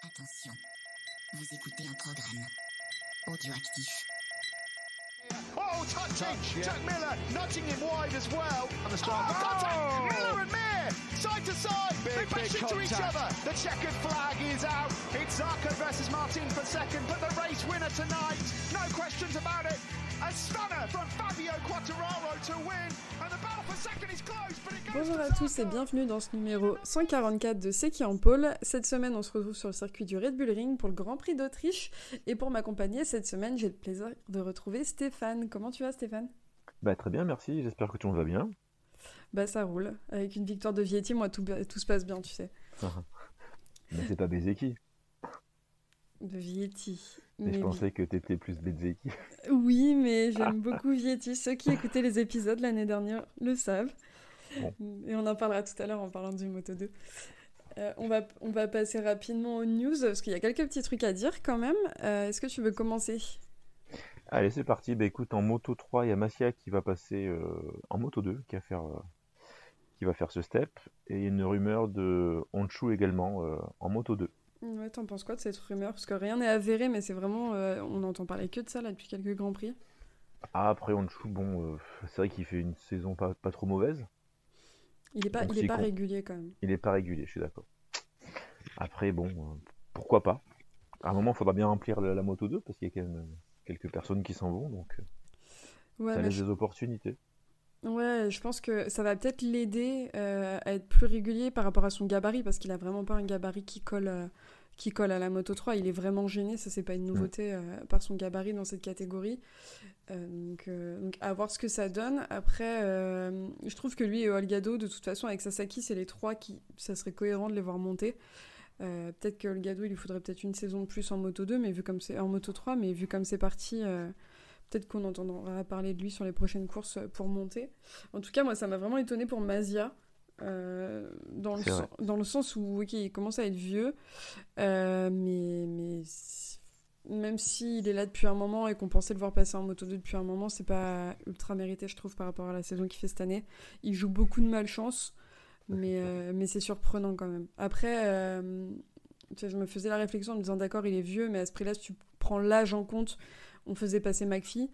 Attention, vous écoutez un programme audioactif. Oh, touching! Yeah. Jack Miller nudging him wide as well. And the start. Contact! Miller and Mir, side to side. They Big bash into each contact. other. The checkered flag is out. It's Zarco versus Martin for second, but the race winner tonight, no questions about it. A stunner from Fabio Quartararo to win, and the battle for second is close, but it goes Bonjour to à tous et Zarco. bienvenue dans ce numéro 144 de C'est qui en pôle. Cette semaine, on se retrouve sur le circuit du Red Bull Ring pour le Grand Prix d'Autriche. Et pour m'accompagner cette semaine, j'ai le plaisir de retrouver Stéphane. Comment tu vas, Stéphane ? Très bien, merci. J'espère que tout le monde va bien. Bah ça roule. Avec une victoire de Vietti, moi tout se passe bien, tu sais. Mais c'est pas Bezeki. De Vietti. Mais je pensais que t'étais plus Bezeki. Oui, mais j'aime beaucoup Vietti. Ceux qui écoutaient les épisodes l'année dernière le savent. Bon. Et on en parlera tout à l'heure en parlant du Moto 2. On va passer rapidement aux news, parce qu'il y a quelques petits trucs à dire quand même. Est-ce que tu veux commencer ? Allez, c'est parti. Écoute, en Moto 3, il y a Massia qui va passer en Moto 2, qui va faire ce step. Et il y a une rumeur de Honshu également en Moto 2. Ouais, t'en penses quoi de cette rumeur ? Parce que rien n'est avéré, mais c'est vraiment... on entend parler que de ça là depuis quelques Grands Prix. Ah, après Honshu, c'est vrai qu'il fait une saison pas trop mauvaise. Il est pas régulier quand même. Il est pas régulier, je suis d'accord. Après, pourquoi pas. À un moment, il faudra bien remplir la Moto 2, parce qu'il y a quand même quelques personnes qui s'en vont, donc Ouais, ça mais laisse des opportunités. ouais, je pense que ça va peut-être l'aider à être plus régulier par rapport à son gabarit, parce qu'il a vraiment pas un gabarit qui colle à la Moto 3. Il est vraiment gêné, ça c'est pas une nouveauté par son gabarit dans cette catégorie. Donc à voir ce que ça donne. Après, je trouve que lui et Olgado, de toute façon avec Sasaki, c'est les trois qui, ça serait cohérent de les voir monter. Peut-être que Olgado, il lui faudrait peut-être une saison de plus en Moto 2, mais vu comme c'est en Moto 3, mais vu comme c'est parti, peut-être qu'on entendra parler de lui sur les prochaines courses pour monter. En tout cas, moi, ça m'a vraiment étonné pour Mazia, dans le sens où ok, il commence à être vieux, mais même s'il est là depuis un moment et qu'on pensait le voir passer en Moto 2 depuis un moment, c'est pas ultra mérité, je trouve, par rapport à la saison qu'il fait cette année. Il joue beaucoup de malchance, mais c'est surprenant quand même. Après, tu sais, je me faisais la réflexion en me disant d'accord, il est vieux, mais à ce prix-là, si tu prends l'âge en compte, on faisait passer McPhee.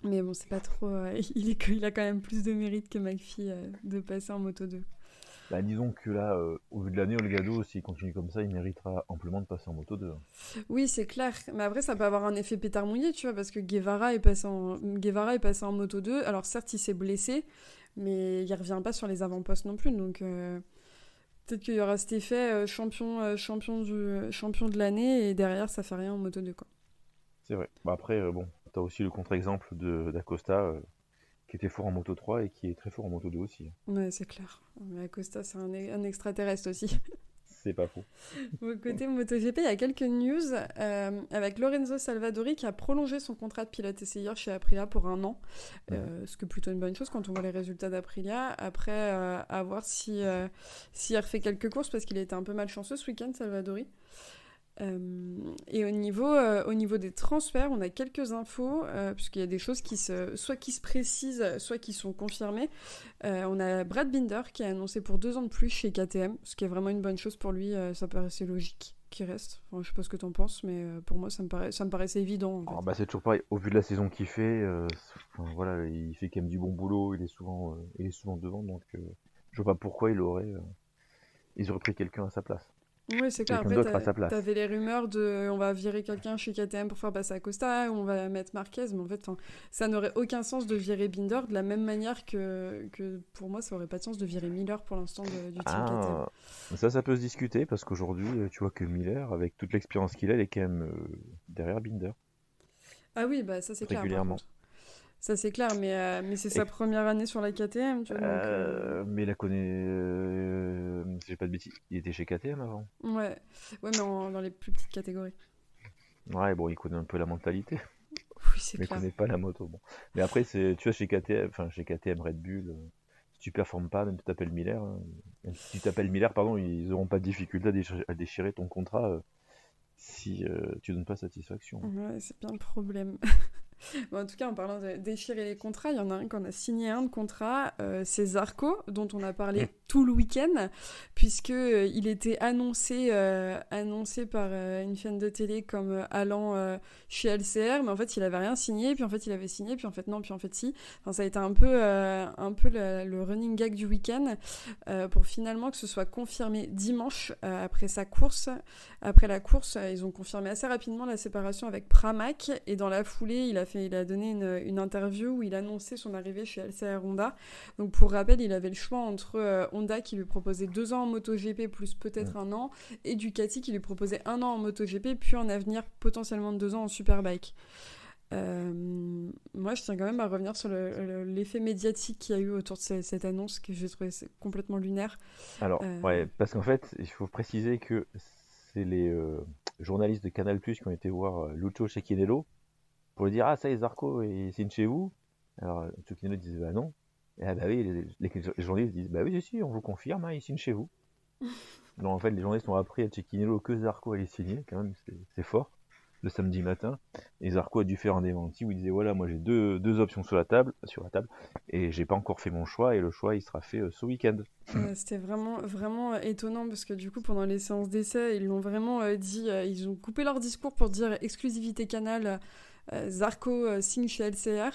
Mais bon, c'est pas trop... il a quand même plus de mérite que McPhee de passer en Moto 2. Disons que là, au vu de l'année, Olgado, s'il continue comme ça, il méritera amplement de passer en Moto 2. Oui, c'est clair. Mais après, ça peut avoir un effet pétard mouillé, tu vois, parce que Guevara est passé en Moto 2. Alors certes, il s'est blessé, mais il revient pas sur les avant-postes non plus. Donc peut-être qu'il y aura cet effet champion de l'année, et derrière, ça fait rien en Moto 2, quoi. C'est vrai. Après, t'as aussi le contre-exemple d'Acosta, qui était fort en Moto 3 et qui est très fort en Moto 2 aussi. Ouais, c'est clair. Mais Acosta, c'est un extraterrestre aussi. C'est pas faux. Côté MotoGP, il y a quelques news avec Lorenzo Salvadori qui a prolongé son contrat de pilote essayeur chez Aprilia pour 1 an. Ce qui est plutôt une bonne chose quand on voit les résultats d'Aprilia. Après, à voir s'il refait quelques courses, parce qu'il a été un peu malchanceux ce week-end, Salvadori. Et au niveau des transferts, on a quelques infos, puisqu'il y a des choses soit qui se précisent, soit qui sont confirmées. On a Brad Binder qui a annoncé pour 2 ans de plus chez KTM, ce qui est vraiment une bonne chose pour lui. Ça paraissait logique qu'il reste. Enfin, je sais pas ce que t'en penses, mais pour moi ça me paraissait évident, en fait. C'est toujours pareil. Au vu de la saison qu'il fait, il fait quand même du bon boulot. Il est souvent devant, donc je vois pas pourquoi ils auraient pris quelqu'un à sa place. Oui, c'est clair. Quelqu'un d'autre à sa Après, place. t'avais les rumeurs de on va virer quelqu'un chez KTM pour faire passer Acosta, ou on va mettre Marquez, mais en fait, ça n'aurait aucun sens de virer Binder, de la même manière que pour moi, ça aurait pas de sens de virer Miller pour l'instant du team KTM. Ça peut se discuter, parce qu'aujourd'hui, tu vois que Miller, avec toute l'expérience qu'il a, il est quand même derrière Binder. Ah oui, bah ça c'est clair. Régulièrement. Par contre. Ça c'est clair, mais c'est sa première année sur la KTM, tu vois. Mais il la connaît. Si j'ai pas de bêtises, il était chez KTM avant. Ouais, mais dans les plus petites catégories. Ouais, il connaît un peu la mentalité. Oui, c'est Mais il clair. connaît pas la moto. Bon. Mais après, tu vois, chez KTM Red Bull, si tu performes pas, même si tu t'appelles Miller, ils auront pas de difficulté à déchirer ton contrat si tu donnes pas satisfaction. Ouais, c'est bien le problème. Bon, en tout cas, en parlant de déchirer les contrats, il y en a un qu'on a signé un de contrat, c'est Zarco, dont on a parlé tout le week-end, puisque il était annoncé par une chaîne de télé comme allant chez LCR, mais en fait, il avait rien signé, puis en fait, il avait signé, puis en fait, non, puis en fait, si. Enfin, ça a été un peu le running gag du week-end, pour finalement que ce soit confirmé dimanche, après sa course. Après la course, ils ont confirmé assez rapidement la séparation avec Pramac, et dans la foulée, il a donné une interview où il annonçait son arrivée chez LCR Honda. Donc pour rappel, il avait le choix entre Honda qui lui proposait 2 ans en MotoGP plus peut-être 1 an, et Ducati qui lui proposait 1 an en MotoGP puis un avenir potentiellement de 2 ans en Superbike. Moi, je tiens quand même à revenir sur l'effet médiatique qu'il y a eu autour de cette annonce que j'ai trouvé complètement lunaire. Alors, ouais, parce qu'en fait, il faut préciser que c'est les journalistes de Canal+ qui ont été voir Lucio Cecchinello pour lui dire: ah, ça y est, Zarco, il signe chez vous. Alors, Cecchinello disait: bah non. Et ah, bah oui, les journalistes disent: bah oui, si, on vous confirme, hein, il signe chez vous. Donc, en fait, les journalistes ont appris à Cecchinello que Zarco allait signer, quand même, c'est fort, le samedi matin. Et Zarco a dû faire un démenti où il disait: voilà, moi j'ai deux options sur la table, et j'ai pas encore fait mon choix, et le choix il sera fait ce week-end. C'était vraiment, vraiment étonnant parce que du coup, pendant les séances d'essai, ils l'ont vraiment dit, ils ont coupé leur discours pour dire exclusivité Canal, Zarco signe chez LCR.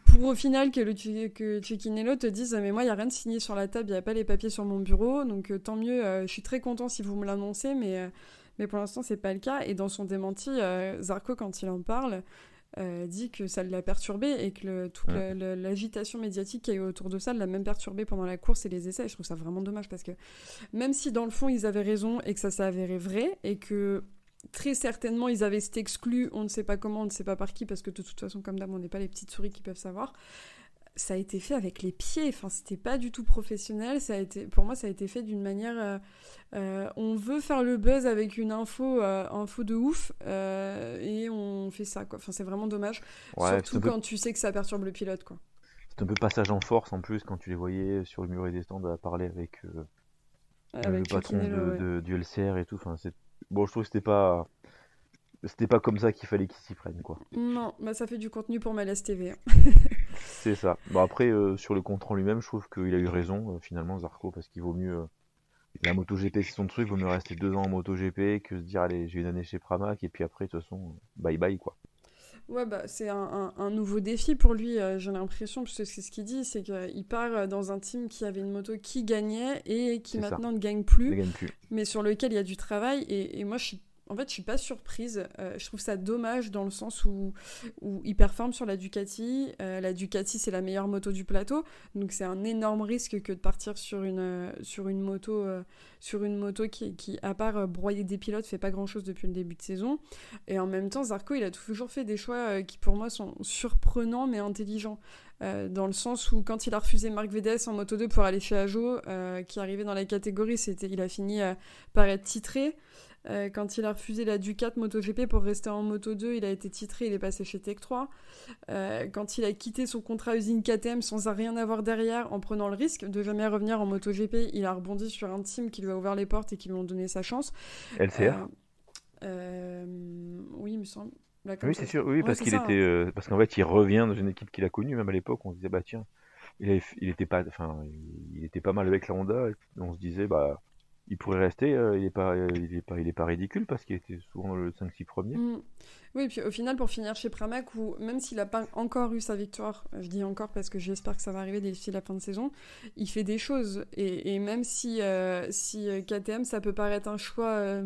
Pour au final que Cecchinello te dise: mais moi il n'y a rien de signé sur la table, il n'y a pas les papiers sur mon bureau, donc tant mieux, je suis très content si vous me l'annoncez, mais pour l'instant c'est pas le cas. Et dans son démenti, Zarco, quand il en parle, dit que ça l'a perturbé et que toute l'agitation médiatique qu'il y a eu autour de ça l'a même perturbé pendant la course et les essais. Et je trouve ça vraiment dommage parce que même si dans le fond ils avaient raison et que ça s'est avéré vrai et que très certainement ils avaient été exclus, on ne sait pas comment, on ne sait pas par qui, parce que de toute façon comme d'hab on n'est pas les petites souris qui peuvent savoir, ça a été fait avec les pieds, enfin c'était pas du tout professionnel, pour moi ça a été fait d'une manière on veut faire le buzz avec une info de ouf, et on fait ça quoi. Enfin c'est vraiment dommage, surtout quand tu sais que ça perturbe le pilote quoi. C'est un peu passage en force en plus quand tu les voyais sur le muret des stands à parler avec le patron du LCR et tout. Enfin, bon, je trouve que c'était pas comme ça qu'il fallait qu'ils s'y prennent quoi. Non, bah ça fait du contenu pour Malaise TV. C'est ça. Bon après sur le contrat lui-même, je trouve qu'il a eu raison finalement Zarco, parce qu'il vaut mieux la MotoGP c'est son truc, vaut mieux rester 2 ans en MotoGP que se dire allez j'ai une année chez Pramac et puis après de toute façon bye bye quoi. Ouais, bah, c'est un nouveau défi pour lui, j'ai l'impression, parce que c'est ce qu'il dit, c'est qu'il part dans un team qui avait une moto qui gagnait et qui maintenant ne gagne plus, mais sur lequel il y a du travail, et moi je suis pas surprise, je trouve ça dommage dans le sens où il performe sur la Ducati. La Ducati c'est la meilleure moto du plateau, donc c'est un énorme risque que de partir sur une moto qui à part broyer des pilotes fait pas grand chose depuis le début de saison. Et en même temps Zarco il a toujours fait des choix qui pour moi sont surprenants mais intelligents, dans le sens où quand il a refusé Marc Vedes en Moto 2 pour aller chez Ajo, qui arrivait dans la catégorie, il a fini par être titré. Quand il a refusé la Ducat MotoGP pour rester en Moto 2, il a été titré, il est passé chez Tech 3. Quand il a quitté son contrat usine KTM sans rien avoir derrière, en prenant le risque de jamais revenir en MotoGP, il a rebondi sur un team qui lui a ouvert les portes et qui lui ont donné sa chance. LCR oui, il me semble. Là, oui, c'est sûr, oui, parce qu'il était, parce qu'en fait, il revient dans une équipe qu'il a connue, même à l'époque, on se disait, bah tiens, il était pas mal avec la Honda, on se disait, bah, il pourrait rester, il est pas ridicule parce qu'il était souvent dans le 5-6 premier. Oui, et puis au final, pour finir chez Pramac, où même s'il n'a pas encore eu sa victoire, je dis encore parce que j'espère que ça va arriver d'ici la fin de saison, il fait des choses. Et même si KTM, ça peut paraître un choix,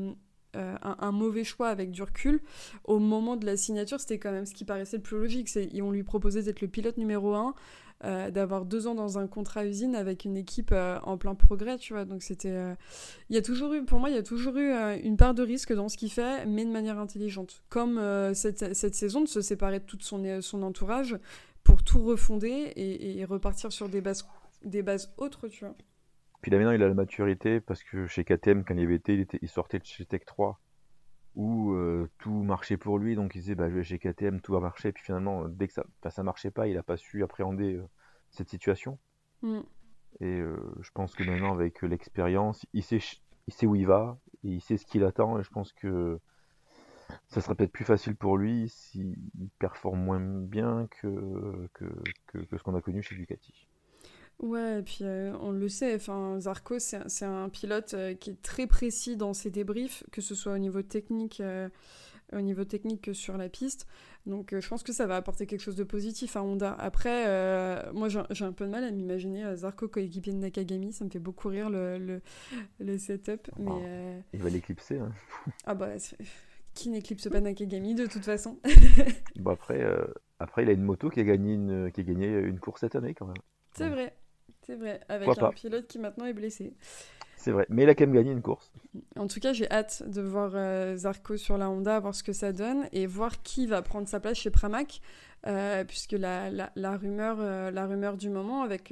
un mauvais choix avec du recul, au moment de la signature, c'était quand même ce qui paraissait le plus logique. On lui proposait d'être le pilote numéro 1, d'avoir 2 ans dans un contrat usine avec une équipe en plein progrès, tu vois. Donc c'était, pour moi, il y a toujours eu une part de risque dans ce qu'il fait, mais de manière intelligente. Comme cette saison, de se séparer de tout son entourage pour tout refonder et repartir sur des bases autres, tu vois. Puis là maintenant il a la maturité, parce que chez KTM quand il avait été, il sortait de chez Tech 3 où tout marchait pour lui, donc il disait bah je vais chez KTM, tout va marcher, puis finalement dès que ça marchait pas, il a pas su appréhender cette situation. Et je pense que maintenant avec l'expérience, il sait où il va, et il sait ce qu'il attend, et je pense que ça serait peut-être plus facile pour lui s'il performe moins bien que ce qu'on a connu chez Ducati. Ouais, et puis on le sait, enfin, Zarco, c'est un pilote qui est très précis dans ses débriefs, que ce soit au niveau technique que sur la piste. Donc je pense que ça va apporter quelque chose de positif à Honda. Après, moi j'ai un peu de mal à m'imaginer Zarco coéquipier de Nakagami, ça me fait beaucoup rire le setup. Mais, il va l'éclipser. Hein. Ah bah, qui n'éclipse pas Nakagami de toute façon. Bon, après, il a une moto qui a gagné une course cette année quand même. C'est vrai, avec Pourquoi un pas. pilote qui maintenant est blessé. C'est vrai, mais il a quand même gagné une course. En tout cas, j'ai hâte de voir Zarco sur la Honda, voir ce que ça donne et voir qui va prendre sa place chez Pramac, puisque la rumeur du moment avec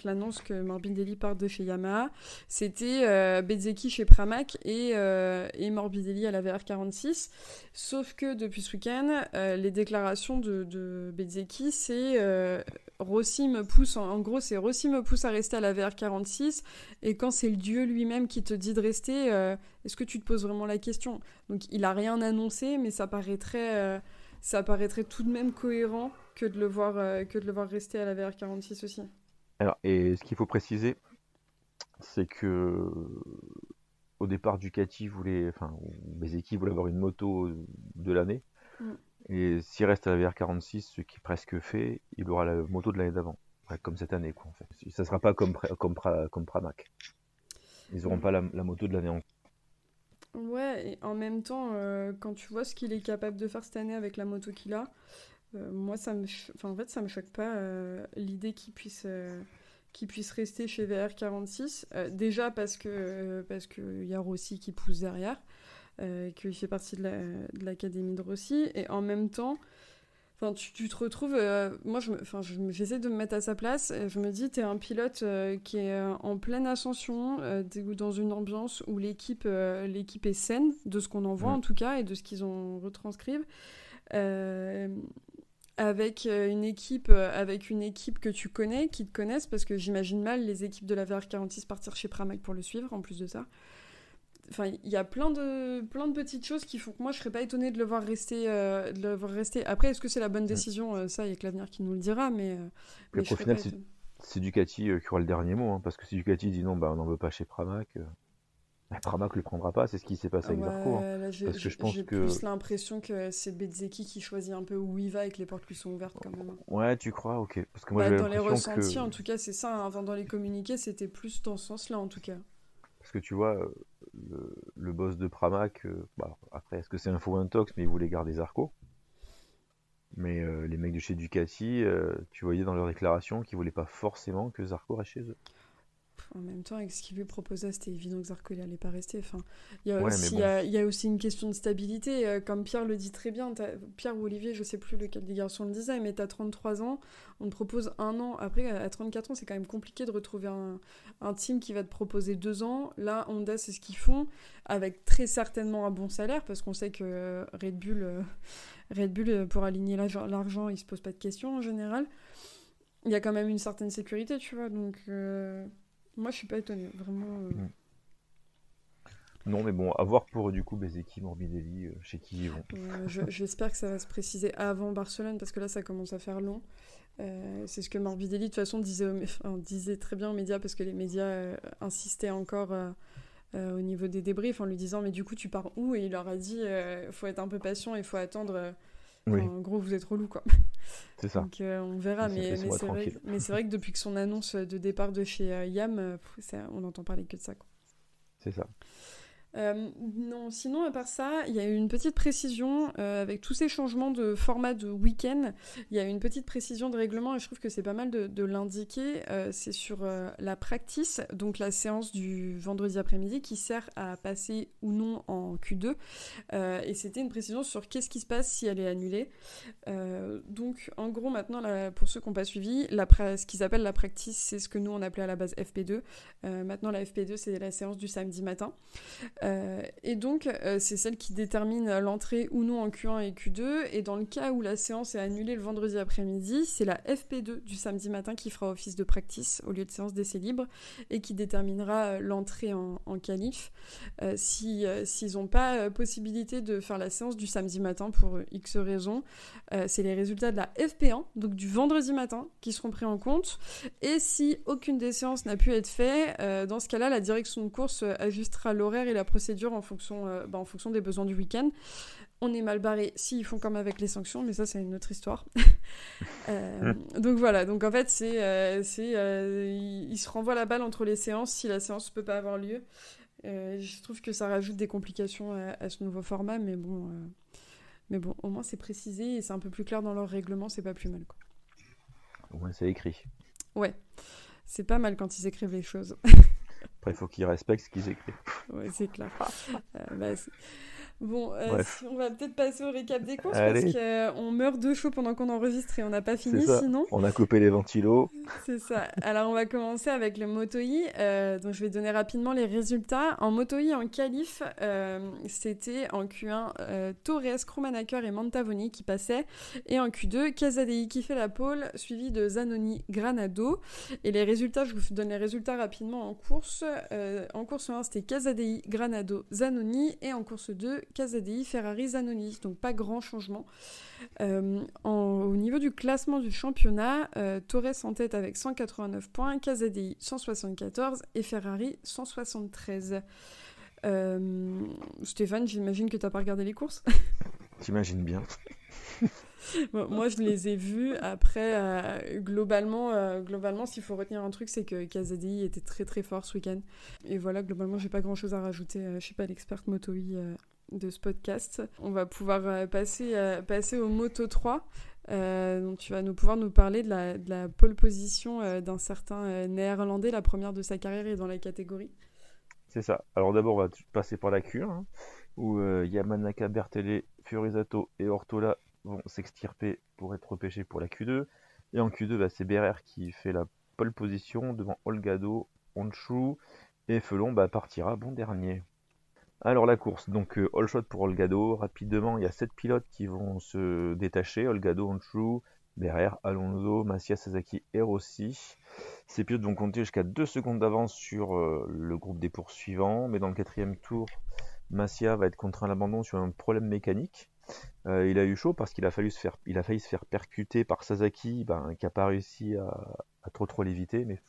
l'annonce que Morbidelli part de chez Yamaha, c'était Bezzecchi chez Pramac et Morbidelli à la VR46. Sauf que depuis ce week-end, les déclarations de Bezzecchi, c'est Rossi me pousse, en gros, c'est Rossi me pousse à rester à la VR46. Et quand c'est le dieu lui-même qui te dit de rester, est-ce que tu te poses vraiment la question ? Donc il a rien annoncé, mais ça paraîtrait tout de même cohérent que de le voir rester à la VR46 aussi. Alors, et ce qu'il faut préciser, c'est que au départ, Ducati Bezzecchi voulait avoir une moto de l'année. Et s'il reste à la VR46, ce qui est presque fait, il aura la moto de l'année d'avant. Comme cette année, quoi, en fait. Ça sera pas comme Pramac. Ils auront pas la moto de l'année en. Ouais, et en même temps, quand tu vois ce qu'il est capable de faire cette année avec la moto qu'il a, moi, ça me choque pas l'idée qu'il puisse rester chez VR46. Déjà parce que y a Rossi qui pousse derrière, qu'il fait partie de l'académie de Rossi, et en même temps, tu te retrouves... moi, j'essaie de me mettre à sa place. Je me dis, t'es un pilote qui est en pleine ascension, dans une ambiance où l'équipe est saine, de ce qu'on en voit en tout cas, et de ce qu'ils en retranscrivent. Avec une équipe que tu connais, qui te connaissent, parce que j'imagine mal les équipes de la VR46 partir chez Pramac pour le suivre, en plus de ça. Enfin, il y a plein de petites choses qui font que moi, je serais pas étonnée de le voir rester. Après, est-ce que c'est la bonne décision ? Ça, il y a que l'avenir qui nous le dira, mais Au final, c'est Ducati qui aura le dernier mot, hein, parce que si Ducati dit non, on n'en veut pas chez Pramac, Pramac le prendra pas. C'est ce qui s'est passé avec Zarco. Hein, là, j'ai plus l'impression que c'est Bezzecchi qui choisit un peu où il va et que les portes lui sont ouvertes quand même. Ouais, tu crois ? Ok. Parce que moi, j'avais dans les l'impression ressentis, en tout cas, c'est ça. Hein. Enfin, dans les communiqués, c'était plus dans ce sens-là, en tout cas. Parce que tu vois, le boss de Pramac, après, est-ce que c'est un faux intox, mais il voulait garder Zarco. Mais les mecs de chez Ducati, tu voyais dans leurs déclarations qu'ils voulaient pas forcément que Zarco reste chez eux. En même temps, avec ce qu'il lui proposait, c'était évident que Zarco n'allait pas rester. Enfin, il y a aussi une question de stabilité. Comme Pierre le dit très bien, Pierre ou Olivier, je sais plus lequel des garçons le disait, mais tu as 33 ans, on te propose 1 an. Après, à 34 ans, c'est quand même compliqué de retrouver un team qui va te proposer 2 ans. Là, Honda, c'est ce qu'ils font, avec très certainement un bon salaire, parce qu'on sait que Red Bull, pour aligner l'argent, il se pose pas de questions en général. Il y a quand même une certaine sécurité, tu vois, donc... Moi, je suis pas étonnée, vraiment. Non, mais bon, à voir pour du coup Bezzecchi, Morbidelli, chez qui ils vont. J'espère que ça va se préciser avant Barcelone, parce que là, ça commence à faire long. C'est ce que Morbidelli, de toute façon, disait très bien aux médias, parce que les médias insistaient encore au niveau des débriefs en lui disant « Mais du coup, tu pars où ?» Et il leur a dit « Faut être un peu patient, il faut attendre. En gros, vous êtes relou, quoi. » C'est ça. Donc on verra, mais c'est vrai que depuis que son annonce de départ de chez Yam, on n'entend parler que de ça, quoi. C'est ça. Non, sinon, à part ça, il y a eu une petite précision avec tous ces changements de format de week-end. Il y a eu une petite précision de règlement et je trouve que c'est pas mal de l'indiquer. C'est sur la practice, donc la séance du vendredi après-midi qui sert à passer ou non en Q2. Et c'était une précision sur qu'est-ce qui se passe si elle est annulée. Donc, en gros, maintenant, pour ceux qui n'ont pas suivi, ce qu'ils appellent la practice, c'est ce que nous on appelait à la base FP2. Maintenant, la FP2, c'est la séance du samedi matin. Et donc, c'est celle qui détermine l'entrée ou non en Q1 et Q2. Et dans le cas où la séance est annulée le vendredi après-midi, c'est la FP2 du samedi matin qui fera office de practice au lieu de séance d'essai libre et qui déterminera l'entrée en qualif. S'ils n'ont pas possibilité de faire la séance du samedi matin pour X raisons, c'est les résultats de la FP1, donc du vendredi matin, qui seront pris en compte. Et si aucune des séances n'a pu être faite, dans ce cas-là, la direction de course ajustera l'horaire et la procédure en fonction des besoins du week-end. On est mal barré s'ils font comme avec les sanctions, mais ça, c'est une autre histoire. Donc voilà, donc en fait, ils se renvoient la balle entre les séances si la séance ne peut pas avoir lieu. Je trouve que ça rajoute des complications à ce nouveau format, mais bon, au moins c'est précisé et c'est un peu plus clair dans leur règlement, c'est pas plus mal, quoi. Au moins c'est écrit. Ouais, c'est pas mal quand ils écrivent les choses. Après, il faut qu'ils respectent ce qu'ils écrivent. Ouais, c'est clair. Bon, Bref. on va peut-être passer au récap des courses Allez. parce qu'on meurt de chaud pendant qu'on enregistre et on n'a pas C'est fini ça. sinon. On a coupé les ventilos. C'est ça. Alors on va commencer avec le Moto-E. Donc je vais donner rapidement les résultats. En Moto-E, en qualif, c'était en Q1 Torres, Krumanacker et Montavoni qui passaient. Et en Q2, Casadei qui fait la pole, suivi de Zanoni, Granado. Et les résultats, je vous donne les résultats rapidement en course. En course 1, c'était Casadei, Granado, Zanoni. Et en course 2, Casadei, Ferrari, Zanoni. Donc pas grand changement. Au niveau du classement du championnat, Torres en tête avec 189 points, Casadei 174 et Ferrari 173. Stéphane, j'imagine que tu n'as pas regardé les courses. J'imagine bien. Bon, moi, je les ai vus. Après, globalement, s'il faut retenir un truc, c'est que Casadei était très très fort ce week-end. Et voilà, globalement, j'ai pas grand-chose à rajouter. Je suis pas l'experte Moto-E de ce podcast. On va pouvoir passer au Moto 3. Donc tu vas pouvoir nous parler de la pole position d'un certain néerlandais, la première de sa carrière et dans la catégorie. C'est ça. Alors d'abord, on va passer par la Q1, où Yamanaka, Bertele, Furisato et Ortola vont s'extirper pour être repêchés pour la Q2. Et en Q2, c'est Berrer qui fait la pole position devant Olgado, Honshu, et Felon partira bon dernier. Alors la course, donc all shot pour Olgado. Rapidement, il y a 7 pilotes qui vont se détacher. Olgado, Honshu, Berrer, Alonso, Massia, Sasaki et Rossi. Ces pilotes vont compter jusqu'à 2 secondes d'avance sur le groupe des poursuivants. Mais dans le 4e tour, Massia va être contraint à l'abandon sur un problème mécanique. Il a eu chaud parce qu'il a failli se faire percuter par Sasaki, qui n'a pas réussi à trop l'éviter. Mais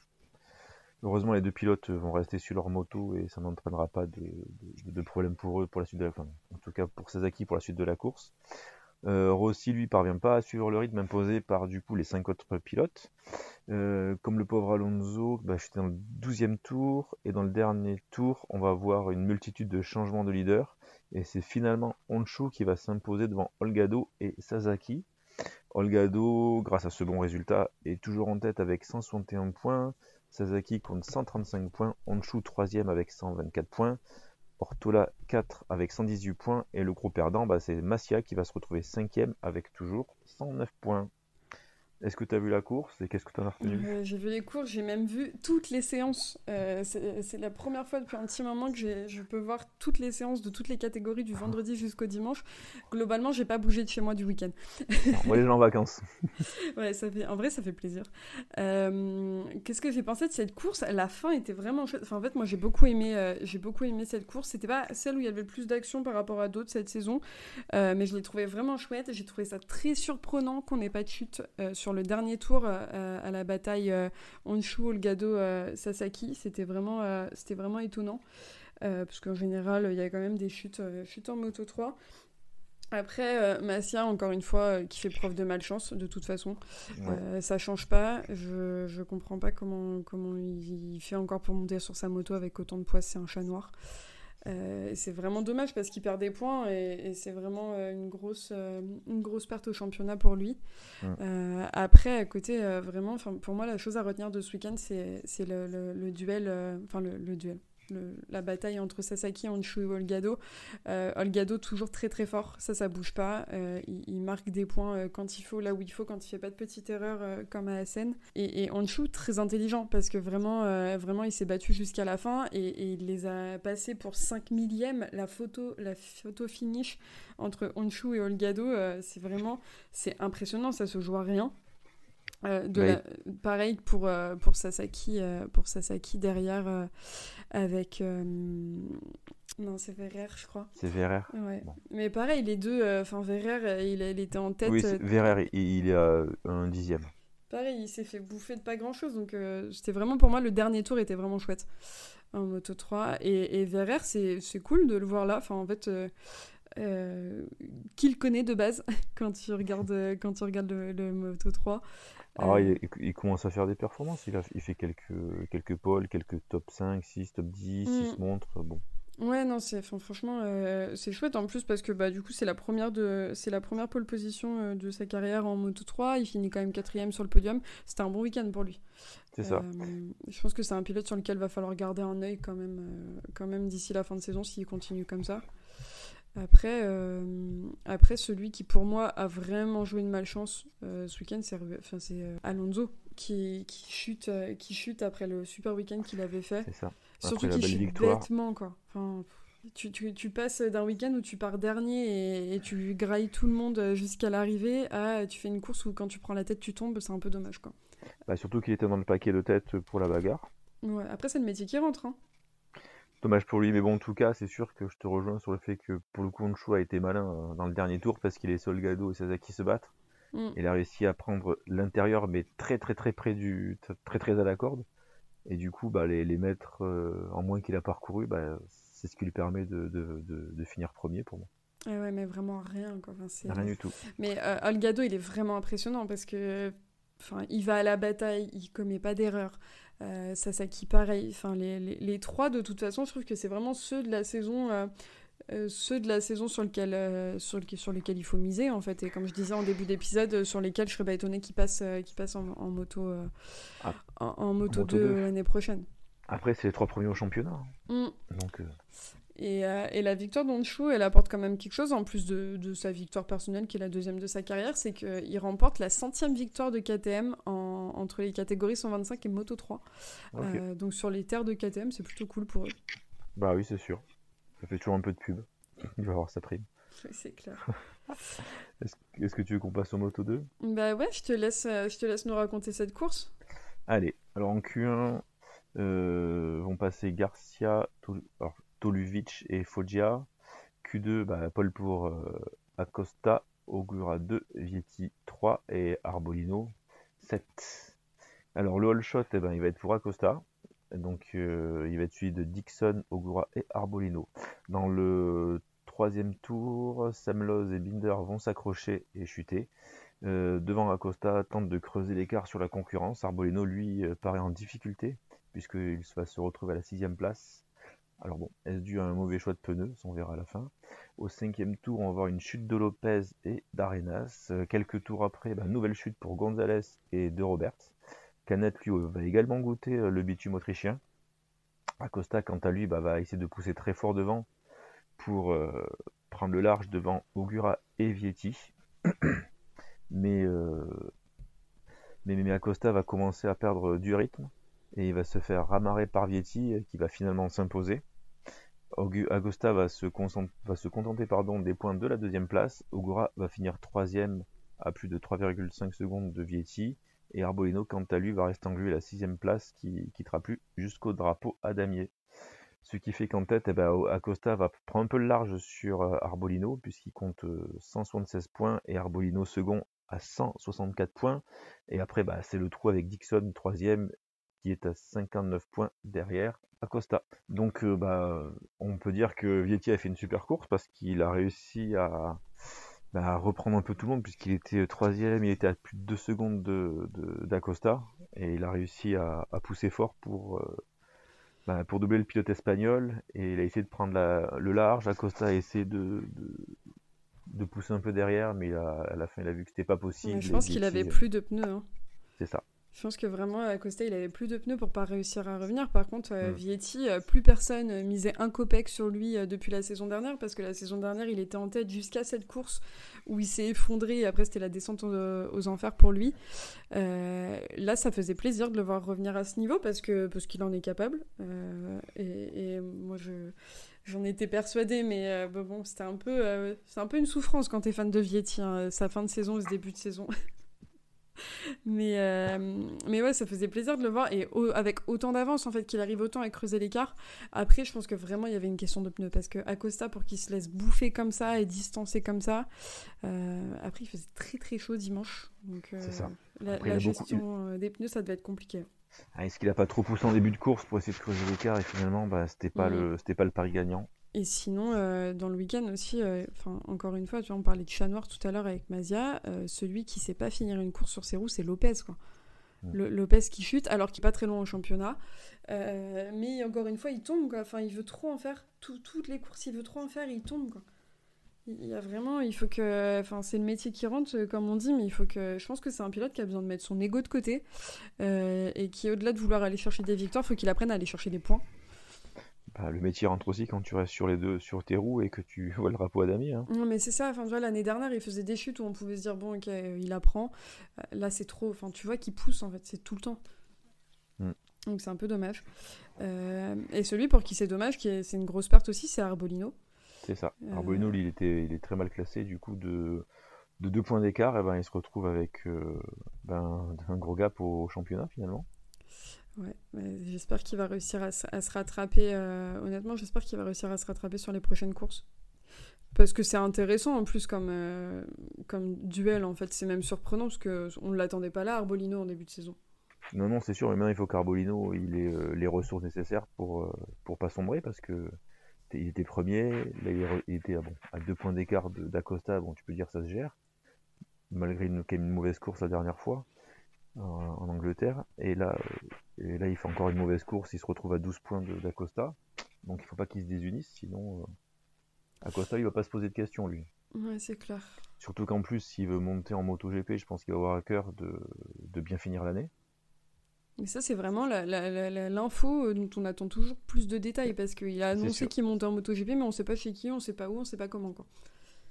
heureusement, les 2 pilotes vont rester sur leur moto et ça n'entraînera pas de problème pour eux pour la suite de la course. En tout cas, pour Sasaki, pour la suite de la course. Rossi, lui, parvient pas à suivre le rythme imposé par du coup les 5 autres pilotes. Comme le pauvre Alonso, j'étais dans le 12e tour et dans le dernier tour, on va avoir une multitude de changements de leader et c'est finalement Honshu qui va s'imposer devant Olgado et Sasaki. Olgado, grâce à ce bon résultat, est toujours en tête avec 161 points. Sasaki compte 135 points. Honshu 3e avec 124 points. Ortola 4 avec 118 points. Et le gros perdant, c'est Massia qui va se retrouver 5e avec toujours 109 points. Est-ce que tu as vu la course et qu'est-ce que tu en as retenu ? J'ai vu les courses, j'ai même vu toutes les séances. C'est la première fois depuis un petit moment que je peux voir toutes les séances de toutes les catégories du vendredi jusqu'au dimanche. Globalement, j'ai pas bougé de chez moi du week-end. Moi, les gens en vacances. Ouais, en vrai, ça fait plaisir. Qu'est-ce que j'ai pensé de cette course ? La fin était vraiment chouette. Enfin, en fait, moi, j'ai beaucoup aimé cette course. C'était pas celle où il y avait le plus d'action par rapport à d'autres cette saison, mais je l'ai trouvée vraiment chouette. J'ai trouvé ça très surprenant qu'on n'ait pas de chute sur le dernier tour à la bataille Honshu, Olgado, Sasaki. C'était vraiment étonnant parce qu'en général il y a quand même des chutes en Moto 3. Après Massia encore une fois qui fait preuve de malchance de toute façon. Ouais. Ça change pas. Je comprends pas comment il fait encore pour monter sur sa moto avec autant de poids. C'est un chat noir. C'est vraiment dommage parce qu'il perd des points et c'est vraiment une grosse perte au championnat pour lui. Après, à côté, vraiment, pour moi, la chose à retenir de ce week-end, c'est le duel, la bataille entre Sasaki, Honshu et Olgado. Olgado toujours très très fort, ça bouge pas. Il marque des points quand il faut, là où il faut, quand il fait pas de petites erreurs comme à Assen. Et Honshu très intelligent parce que vraiment il s'est battu jusqu'à la fin et il les a passés pour 5 millièmes. La photo finish entre Honshu et Olgado, c'est impressionnant, ça se joue à rien. Pareil pour Sasaki derrière avec non, c'est Verrer, je crois. C'est Verrer. Ouais. Bon. Mais pareil, les deux, Verrer, il était en tête. Oui, Verrer, il est à un dixième. Pareil, il s'est fait bouffer de pas grand chose, donc c'était vraiment, pour moi, le dernier tour était vraiment chouette en Moto 3. Et Verrer, c'est cool de le voir là. Enfin, en fait, qui le connaît de base quand tu regardes le Moto 3. Il commence à faire des performances. Il fait quelques poles, quelques top 5, 6, top 10, 6 montres. Bon. Ouais, non, franchement, c'est chouette en plus parce que du coup, c'est la première pole position de sa carrière en Moto 3. Il finit quand même 4e sur le podium. C'était un bon week-end pour lui. C'est ça. Je pense que c'est un pilote sur lequel va falloir garder un œil quand même d'ici la fin de saison s'il continue comme ça. Après, celui qui pour moi a vraiment joué une malchance ce week-end, c'est Alonso qui chute après le super week-end qu'il avait fait. C'est ça. Surtout qu'il chute bêtement, quoi. Enfin, tu passes d'un week-end où tu pars dernier et tu grailles tout le monde jusqu'à l'arrivée à tu fais une course où quand tu prends la tête tu tombes, c'est un peu dommage, quoi. Surtout qu'il était dans le paquet de tête pour la bagarre. Ouais, après c'est le métier qui rentre, hein. Dommage pour lui, mais bon, en tout cas, c'est sûr que je te rejoins sur le fait que pour le coup, Honshu a été malin dans le dernier tour parce qu'il est Olgado et Sasaki se battent. Il a réussi à prendre l'intérieur, mais très très très près très très à la corde. Et du coup, les mètres en moins qu'il a parcouru, c'est ce qui lui permet de finir premier pour moi. Ouais, mais vraiment rien, quoi. Enfin, rien du tout. Mais Olgado, il est vraiment impressionnant parce que il va à la bataille, il commet pas d'erreur. Sasaki, pareil. Enfin, les trois, de toute façon, je trouve que c'est vraiment ceux de la saison sur lesquels il faut miser, en fait. Et comme je disais en début d'épisode, sur lesquels je serais pas étonnée qu'ils passent en moto, en moto 2 l'année prochaine. Après, c'est les 3 premiers au championnat. Donc, Et la victoire d'Honshu, elle apporte quand même quelque chose, en plus de sa victoire personnelle, qui est la 2e de sa carrière, c'est qu'il remporte la 100e victoire de KTM entre les catégories 125 et Moto 3. Okay. Donc sur les terres de KTM, c'est plutôt cool pour eux. Bah oui, c'est sûr. Ça fait toujours un peu de pub. Il va avoir sa prime. Oui, c'est clair. Est-ce que tu veux qu'on passe au Moto 2 ? Bah ouais, je te laisse nous raconter cette course. Allez, alors en Q1, vont passer Garcia, Toluvic et Foggia. Q2, Paul pour Acosta, Ogura 2, Vietti 3 et Arbolino 7. Alors le all shot, il va être pour Acosta. Donc il va être suivi de Dixon, Ogura et Arbolino. Dans le 3e tour, Sam Lowe et Binder vont s'accrocher et chuter. Devant Acosta, tente de creuser l'écart sur la concurrence. Arbolino, lui, paraît en difficulté puisqu'il va se retrouver à la 6e place. Alors bon, est-ce dû à un mauvais choix de pneus? On verra à la fin. Au 5e tour, on va voir une chute de Lopez et d'Arenas. Quelques tours après, nouvelle chute pour Gonzalez et de Roberts. Canet, lui, va également goûter le bitume autrichien. Acosta, quant à lui, va essayer de pousser très fort devant pour prendre le large devant Ogura et Vietti. Mais Acosta va commencer à perdre du rythme et il va se faire ramarrer par Vietti qui va finalement s'imposer. Acosta va se contenter des points de la 2e place. Ogura va finir 3e à plus de 3,5 secondes de Vietti. Et Arbolino, quant à lui, va rester englué à la 6e place qui quittera plus jusqu'au drapeau à damier. Ce qui fait qu'en tête, Acosta va prendre un peu le large sur Arbolino, puisqu'il compte 176 points, et Arbolino second à 164 points. Et après, c'est le trou avec Dixon, 3e, qui est à 59 points derrière Acosta. Donc, on peut dire que Vietti a fait une super course, parce qu'il a réussi à reprendre un peu tout le monde, puisqu'il était 3e, il était à plus de 2 secondes d'Acosta, et il a réussi à pousser fort pour doubler le pilote espagnol, et il a essayé de prendre le large. Acosta a essayé de pousser un peu derrière, mais à la fin il a vu que c'était pas possible. Ouais, je pense qu'il avait plus de pneus. Hein. C'est ça. Je pense que vraiment, Acosta, il avait plus de pneus pour pas réussir à revenir. Par contre, Vietti, plus personne misait un copec sur lui depuis la saison dernière, parce que la saison dernière, il était en tête jusqu'à cette course où il s'est effondré, et après, c'était la descente aux enfers pour lui. Là, ça faisait plaisir de le voir revenir à ce niveau, parce qu'il en est capable. Et moi, j'en étais persuadée, mais bon, c'est un peu une souffrance quand t'es fan de Vietti, hein, sa fin de saison et ce début de saison. Mais ouais, ça faisait plaisir de le voir, et avec autant d'avance en fait, qu'il arrive autant à creuser l'écart. Après, je pense que vraiment il y avait une question de pneus, parce que Acosta, pour qu'il se laisse bouffer comme ça et distancer comme ça, après il faisait très très chaud dimanche, donc C'est ça. la gestion des pneus, ça devait être compliqué. Est-ce qu'il a pas trop poussé en début de course pour essayer de creuser l'écart, et finalement c'était pas le pari gagnant. Et sinon, dans le week-end aussi, encore une fois, tu vois, on parlait de chat noir tout à l'heure avec Mazia, celui qui sait pas finir une course sur ses roues, c'est Lopez, quoi. Lopez qui chute, alors qu'il est pas très loin au championnat. Mais encore une fois, il tombe, quoi. Enfin, il veut trop en faire. Toutes les courses, il veut trop en faire, et il tombe, quoi. Il faut que... Enfin, c'est le métier qui rentre, comme on dit, mais il faut que... Je pense que c'est un pilote qui a besoin de mettre son ego de côté, et qui, au-delà de vouloir aller chercher des victoires, il faut qu'il apprenne à aller chercher des points. Le métier rentre aussi quand tu restes sur tes roues et que tu vois le drapeau à damier. Hein. Non, mais c'est ça. Enfin, tu vois, l'année dernière, il faisait des chutes où on pouvait se dire, bon, ok, il apprend. Là, c'est trop. Enfin, tu vois qu'il pousse, en fait, c'est tout le temps. Donc, c'est un peu dommage. Et celui pour qui c'est dommage, c'est une grosse perte aussi, c'est Arbolino. C'est ça. Arbolino, lui, il est très mal classé. Du coup, de 2 points d'écart, il se retrouve avec un gros gap au championnat, finalement. Ouais, j'espère qu'il va réussir à se rattraper. Honnêtement, j'espère qu'il va réussir à se rattraper sur les prochaines courses. Parce que c'est intéressant en plus comme duel, en fait. C'est même surprenant parce qu'on ne l'attendait pas là, Arbolino, en début de saison. Non, c'est sûr. Mais maintenant, il faut qu'Arbolino il ait les ressources nécessaires pour pas sombrer, parce que il était premier. Là, il était à 2 points d'écart d'Acosta. Bon, tu peux dire que ça se gère. Malgré quand même une mauvaise course la dernière fois en Angleterre. Et là, il fait encore une mauvaise course, il se retrouve à 12 points d'Acosta. Donc il ne faut pas qu'ils se désunissent, sinon Acosta, il va pas se poser de questions, lui. Ouais, c'est clair. Surtout qu'en plus, s'il veut monter en MotoGP, je pense qu'il va avoir à cœur de bien finir l'année. Et ça, c'est vraiment l'info dont on attend toujours plus de détails, parce qu'il a annoncé qu'il montait en MotoGP, mais on ne sait pas chez qui, on ne sait pas où, on ne sait pas comment, quoi.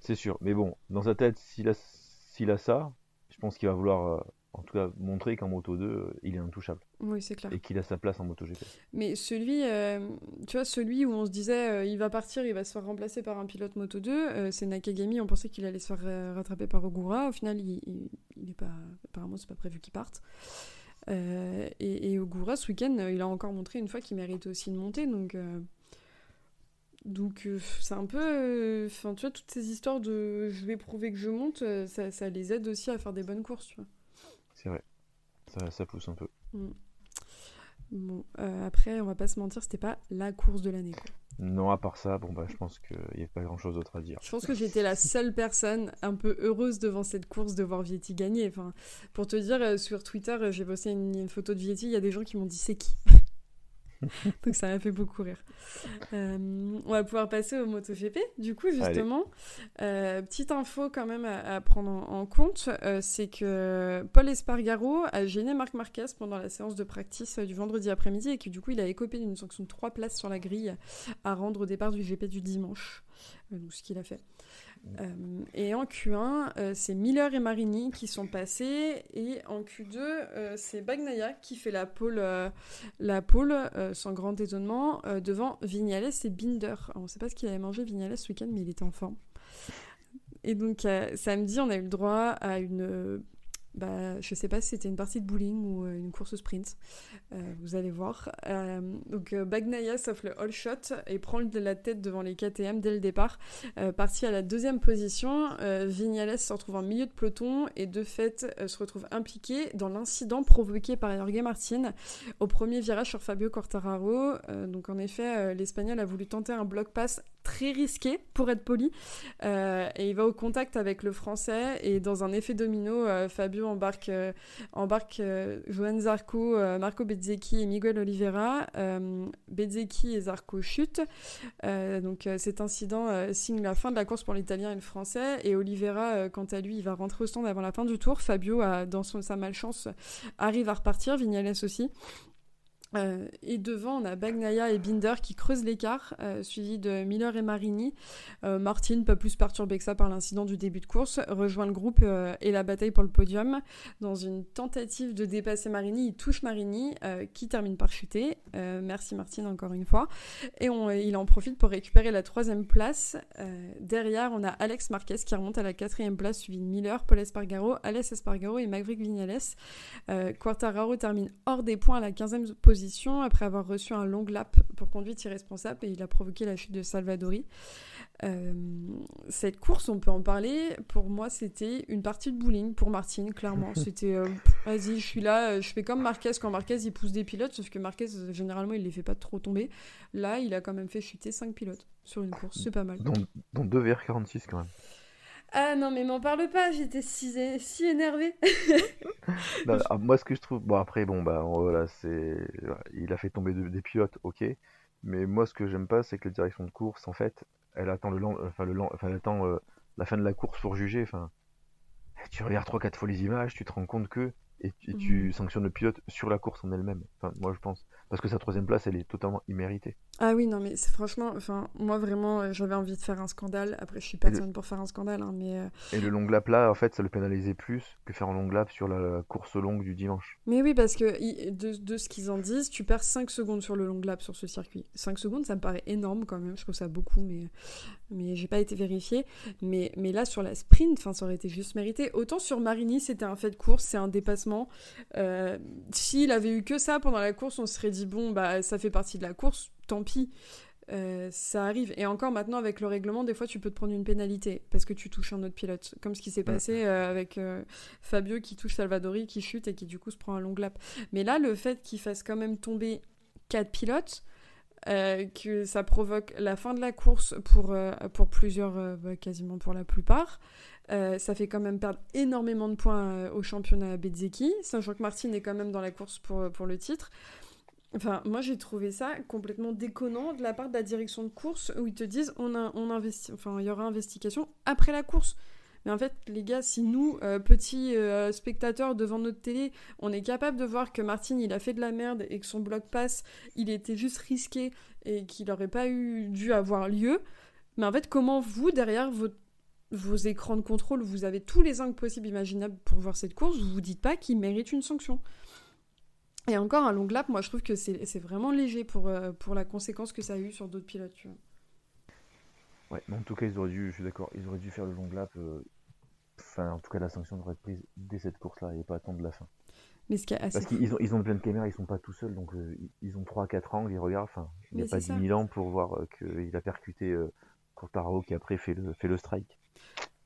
C'est sûr, mais bon, dans sa tête, s'il a ça, je pense qu'il va vouloir... en tout cas, montrer qu'en Moto 2, il est intouchable. Oui, c'est clair. Et qu'il a sa place en MotoGP. Mais celui où on se disait il va partir, il va se faire remplacer par un pilote Moto 2, c'est Nakagami, on pensait qu'il allait se faire rattraper par Ogura. Au final, il est pas... apparemment, c'est pas prévu qu'il parte. Et Ogura, ce week-end, il a encore montré une fois qu'il méritait aussi de monter, donc c'est un peu... Enfin, tu vois, toutes ces histoires de je vais prouver que je monte, ça les aide aussi à faire des bonnes courses, tu vois. C'est vrai, ça pousse un peu. Bon, après, on va pas se mentir, c'était pas la course de l'année, quoi. Non, à part ça, je pense qu'il n'y a pas grand-chose d'autre à dire. Je pense que j'étais la seule personne un peu heureuse devant cette course de voir Vietti gagner. Enfin, pour te dire, sur Twitter, j'ai posté une photo de Vietti, il y a des gens qui m'ont dit « c'est qui ?» Donc ça m'a fait beaucoup rire. On va pouvoir passer au MotoGP. Du coup, justement, petite info quand même à prendre en compte, c'est que Paul Espargaro a gêné Marc Marquez pendant la séance de practice du vendredi après-midi, et que du coup, il a écopé d'une sanction de 3 places sur la grille à rendre au départ du GP du dimanche. Donc ce qu'il a fait. Et en Q1, c'est Miller et Marini qui sont passés, et en Q2, c'est Bagnaia qui fait la pole sans grand étonnement, devant Viñales et Binder. Alors, on ne sait pas ce qu'il avait mangé Viñales ce week-end, mais il était en forme. Et donc samedi, on a eu le droit à une... je sais pas si c'était une partie de bowling ou une course sprint, vous allez voir. Donc Bagnaia s'offre le all shot et prend la tête devant les KTM dès le départ. Parti à la 2e position, Viñales se retrouve en milieu de peloton et de fait se retrouve impliqué dans l'incident provoqué par Jorge Martin au premier virage sur Fabio Quartararo. Donc en effet, l'Espagnol a voulu tenter un bloc pass très risqué pour être poli, et il va au contact avec le français, et dans un effet domino, Fabio embarque Johan Zarco, Marco Bezzecchi et Miguel Oliveira. Bezzecchi et Zarco chutent, donc cet incident signe la fin de la course pour l'Italien et le Français, et Oliveira, quant à lui, il va rentrer au stand avant la fin du tour. Fabio, dans sa malchance, arrive à repartir, Vignales aussi. Et devant, on a Bagnaia et Binder qui creusent l'écart, suivi de Miller et Marini. Martin, pas plus perturbé que ça par l'incident du début de course, rejoint le groupe et la bataille pour le podium. Dans une tentative de dépasser Marini, il touche Marini, qui termine par chuter. Merci Martin encore une fois. Et il en profite pour récupérer la 3e place. Derrière, on a Alex Marquez qui remonte à la 4e place, suivi de Miller, Pol Espargaro, Aleix Espargaro et Maverick Viñales. Quartararo termine hors des points à la 15e position, après avoir reçu un long lap pour conduite irresponsable, et il a provoqué la chute de Salvadori. Cette course, on peut en parler, pour moi c'était une partie de bowling pour Martin, clairement. C'était vas-y, je suis là, je fais comme Marquez quand Marquez il pousse des pilotes, sauf que Marquez généralement il les fait pas trop tomber. Là il a quand même fait chuter 5 pilotes sur une course, c'est pas mal. Dont 2,46 quand même. Ah non, mais m'en parle pas, j'étais si énervée. Non, moi, ce que je trouve. Bon, après, voilà, il a fait tomber des pilotes, ok. Mais moi, ce que j'aime pas, c'est que la direction de course, en fait, elle attend elle attend la fin de la course pour juger. Enfin, tu regardes 3-4 fois les images, tu te rends compte que. Et tu sanctionnes le pilote sur la course en elle-même. Enfin, moi, je pense. Parce que sa 3e place, elle est totalement imméritée. Ah oui, non, mais c'est franchement, moi vraiment, j'avais envie de faire un scandale. Après, je suis personne pour faire un scandale, hein, mais... Et le long lap là, en fait, ça le pénalisait plus que faire un long lap sur la course longue du dimanche. Mais oui, parce que de ce qu'ils en disent, tu perds 5 secondes sur le long lap sur ce circuit. 5 secondes, ça me paraît énorme quand même, je trouve ça beaucoup, mais j'ai pas été vérifié. Mais là, sur la sprint, ça aurait été juste mérité. Autant sur Marini, c'était un fait de course, c'est un dépassement. S'il avait eu que ça pendant la course, on se serait dit, bon, ça fait partie de la course, tant pis. Ça arrive. Et encore maintenant, avec le règlement, des fois, tu peux te prendre une pénalité parce que tu touches un autre pilote. Comme ce qui s'est passé avec Fabio qui touche Salvadori, qui chute et qui du coup se prend un long lap. Mais là, le fait qu'il fasse quand même tomber 4 pilotes, que ça provoque la fin de la course pour plusieurs, quasiment pour la plupart, ça fait quand même perdre énormément de points au championnat Bezzecchi, sachant que Martin est quand même dans la course pour le titre. Enfin, moi j'ai trouvé ça complètement déconnant de la part de la direction de course, où ils te disent il y aura investigation après la course. Mais en fait, les gars, si nous, petits spectateurs devant notre télé, on est capable de voir que Martin, il a fait de la merde et que son bloc pass, il était juste risqué et qu'il n'aurait pas dû avoir lieu, mais en fait, comment vous, derrière vos écrans de contrôle, vous avez tous les angles possibles imaginables pour voir cette course, vous vous dites pas qu'il mérite une sanction. Et encore, un long lap, moi je trouve que c'est vraiment léger pour la conséquence que ça a eu sur d'autres pilotes, tu vois. Ouais, mais en tout cas, je suis d'accord, ils auraient dû faire le long lap. En tout cas, la sanction devrait être prise dès cette course-là et pas attendre la fin. Mais ce qui est assez Parce qu'ils ont plein de caméras, ils sont pas tout seuls, donc ils ont 3-4 angles, ils regardent. Il n'y a pas 10 000 ans pour voir qu'il a percuté Quartararo qui après fait le strike.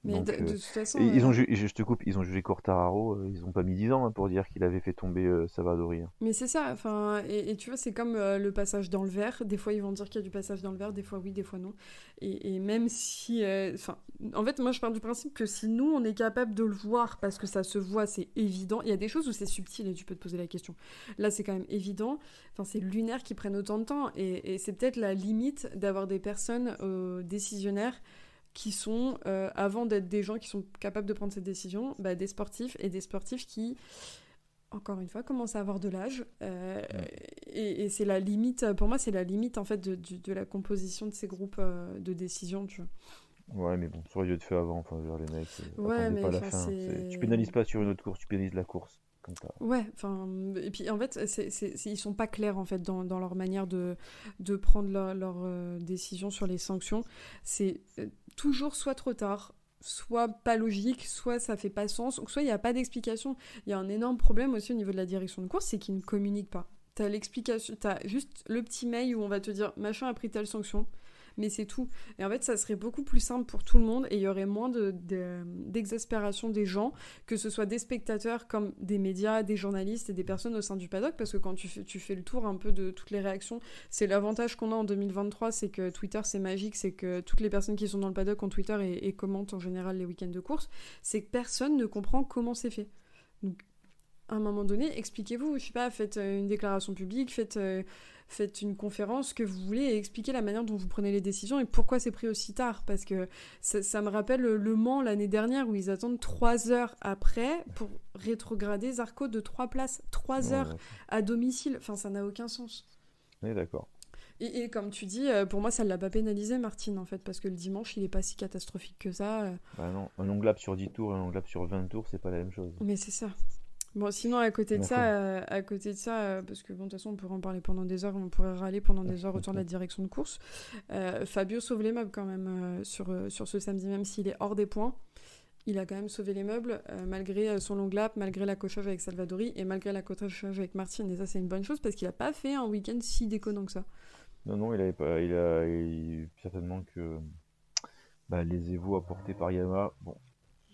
Mais donc, de toute façon... je te coupe, ils ont jugé Quartararo, ils n'ont pas mis 10 ans pour dire qu'il avait fait tomber Salvadori. Mais c'est ça, et tu vois, c'est comme le passage dans le verre. Des fois, ils vont dire qu'il y a du passage dans le verre, des fois oui, des fois non. Et même si... en fait, moi, je pars du principe que si nous, on est capable de le voir, parce que ça se voit, c'est évident. Il y a des choses où c'est subtil et tu peux te poser la question. Là, c'est quand même évident. C'est lunaire qu'ils prennent autant de temps. Et c'est peut-être la limite d'avoir des personnes décisionnaires qui sont, avant d'être des gens qui sont capables de prendre cette décision, des sportifs, et des sportifs qui, encore une fois, commencent à avoir de l'âge. Et c'est la limite, pour moi, c'est la limite, en fait, de la composition de ces groupes de décision, tu vois. Ouais, mais bon, ça aurait dû être fait avant, les mecs, mais pas la fin. Tu pénalises pas sur une autre course, tu pénalises la course. Ouais, et puis en fait, ils sont pas clairs en fait dans leur manière de prendre leur décision sur les sanctions. C'est toujours soit trop tard, soit pas logique, soit ça fait pas sens, ou soit il n'y a pas d'explication. Il y a un énorme problème aussi au niveau de la direction de course, c'est qu'ils ne communiquent pas. T'as l'explication, t'as juste le petit mail où on va te dire machin a pris telle sanction. mais c'est tout. Et en fait, ça serait beaucoup plus simple pour tout le monde et il y aurait moins d'exaspération des gens, que ce soit des spectateurs comme des médias, des journalistes et des personnes au sein du paddock, parce que quand tu fais le tour un peu de toutes les réactions, c'est l'avantage qu'on a en 2023, c'est que Twitter, c'est magique, c'est que toutes les personnes qui sont dans le paddock ont Twitter et commentent en général les week-ends de course, c'est que personne ne comprend comment c'est fait. Donc, à un moment donné, expliquez-vous, je sais pas, faites une déclaration publique, faites une conférence, que vous voulez, et expliquez la manière dont vous prenez les décisions et pourquoi c'est pris aussi tard. Parce que ça me rappelle Le Mans l'année dernière, où ils attendent 3 heures après pour rétrograder Zarco de 3 places. 3 heures à domicile, enfin ça n'a aucun sens. Oui, d'accord. Et comme tu dis, pour moi ça ne l'a pas pénalisé, Martin, en fait, parce que le dimanche il est pas si catastrophique que ça. Bah non, un long lap sur 10 tours et un long lap sur 20 tours, c'est pas la même chose. Mais c'est ça. Bon, sinon, à côté de ça, parce que bon, de toute façon, on pourrait en parler pendant des heures, on pourrait râler pendant des heures autour de la direction de course. Fabio sauve les meubles quand même sur ce samedi, même s'il est hors des points. Il a quand même sauvé les meubles, malgré son long lap, malgré l'accrochage avec Salvadori et malgré l'accrochage avec Martin. Et ça, c'est une bonne chose parce qu'il n'a pas fait un week-end si déconnant que ça. Non, il certainement que les évos apportés par Yamaha,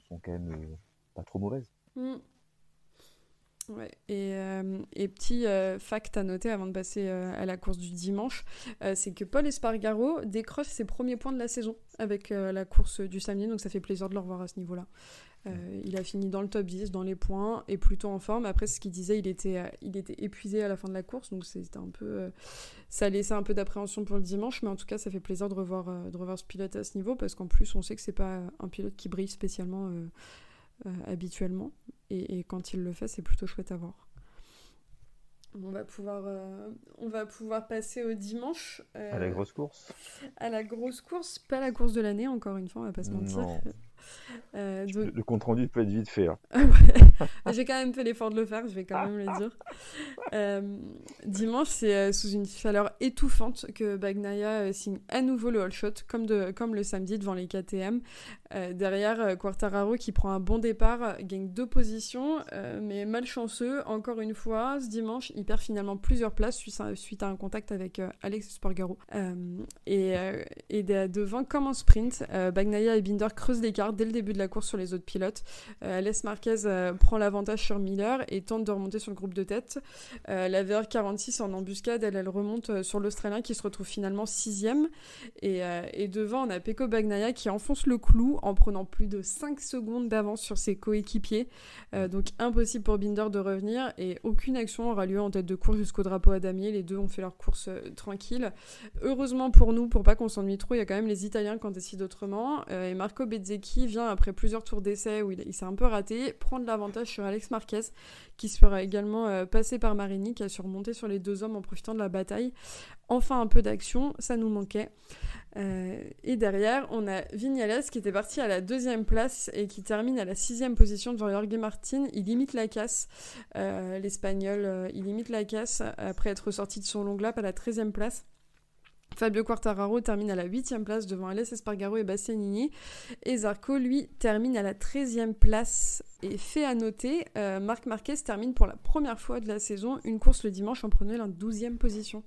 sont quand même pas trop mauvaises. Ouais. Et petit fact à noter avant de passer à la course du dimanche, c'est que Paul Espargaro décroche ses premiers points de la saison avec la course du samedi, donc ça fait plaisir de le revoir à ce niveau-là. Il a fini dans le top 10, dans les points, et plutôt en forme. Après, ce qu'il disait, il était épuisé à la fin de la course, donc c'était un peu, ça laissait un peu d'appréhension pour le dimanche, mais en tout cas, ça fait plaisir de revoir ce pilote à ce niveau, parce qu'en plus, on sait que c'est pas un pilote qui brille spécialement habituellement, et quand il le fait, c'est plutôt chouette à voir. On va pouvoir passer au dimanche. À la grosse course. À la grosse course, pas la course de l'année, encore une fois, on va pas se mentir. Non. Donc... Le compte rendu peut être vite fait. Hein. J'ai quand même fait l'effort de le faire, je vais quand même le dire. Dimanche, c'est sous une chaleur étouffante que Bagnaia signe à nouveau le all shot, comme le samedi devant les KTM. Derrière, Quartararo qui prend un bon départ, gagne 2 positions, mais malchanceux, encore une fois, ce dimanche, il perd finalement plusieurs places suite à un contact avec Alex Espargaro. Et devant, comme en sprint, Bagnaia et Binder creusent l'écart dès le début de la course sur les autres pilotes. Alex Marquez prend l'avantage sur Miller et tente de remonter sur le groupe de tête. La VR46 en embuscade, elle remonte sur l'Australien qui se retrouve finalement 6ème. Et devant, on a Pecco Bagnaia qui enfonce le clou en prenant plus de 5 secondes d'avance sur ses coéquipiers. Donc impossible pour Binder de revenir et aucune action aura lieu en tête de course jusqu'au drapeau à damier. Les deux ont fait leur course tranquille. Heureusement pour nous, pour pas qu'on s'ennuie trop, il y a quand même les Italiens qui en décident autrement. Et Marco Bezzecchi vient après plusieurs tours d'essai où il s'est un peu raté, prendre l'avantage sur Alex Marquez qui se fera également passer par Marini qui a su remonter sur les 2 hommes en profitant de la bataille. Enfin un peu d'action, ça nous manquait. Et derrière, on a Viñales qui était parti à la 2e place et qui termine à la 6e position devant Jorge Martin. Il limite la casse, l'Espagnol, il limite la casse après être sorti de son long lap à la 13e place. Fabio Quartararo termine à la 8e place devant Alex Espargaro et Bastianini. Et Zarco, lui, termine à la 13e place. Et fait à noter, Marc Marquez termine pour la première fois de la saison une course le dimanche en prenant la 12e position.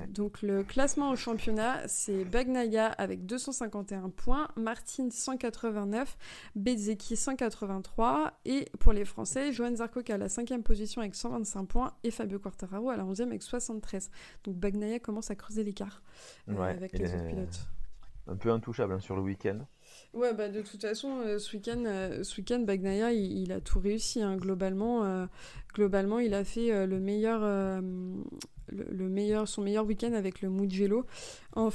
Donc le classement au championnat, c'est Bagnaia avec 251 points, Martin 189, Bezzecchi 183 et pour les Français, Johan Zarco qui est à la 5e position avec 125 points et Fabio Quartararo à la 11e avec 73. Donc Bagnaia commence à creuser l'écart avec les autres pilotes. Un peu intouchable sur le week-end. Ouais, de toute façon, ce week-end, Bagnaia, il a tout réussi. Hein. Globalement, il a fait son meilleur week-end avec le Mugello en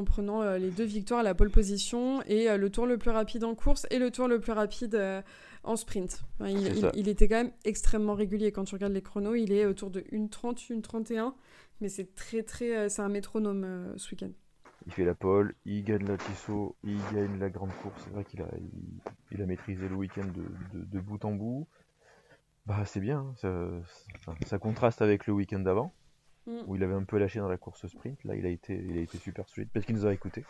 prenant les 2 victoires à la pole position et le tour le plus rapide en course et le tour le plus rapide en sprint. Enfin, il était quand même extrêmement régulier. Quand tu regardes les chronos, il est autour de 1:30, 1:31, mais c'est c'est un métronome ce week-end. Il fait la pole, il gagne la Tissot, il gagne la grande course. C'est vrai qu'il a maîtrisé le week-end de bout en bout. C'est bien, hein. Ça contraste avec le week-end d'avant, où il avait un peu lâché dans la course sprint. Là, il a été super solide, parce qu'il nous a écoutés.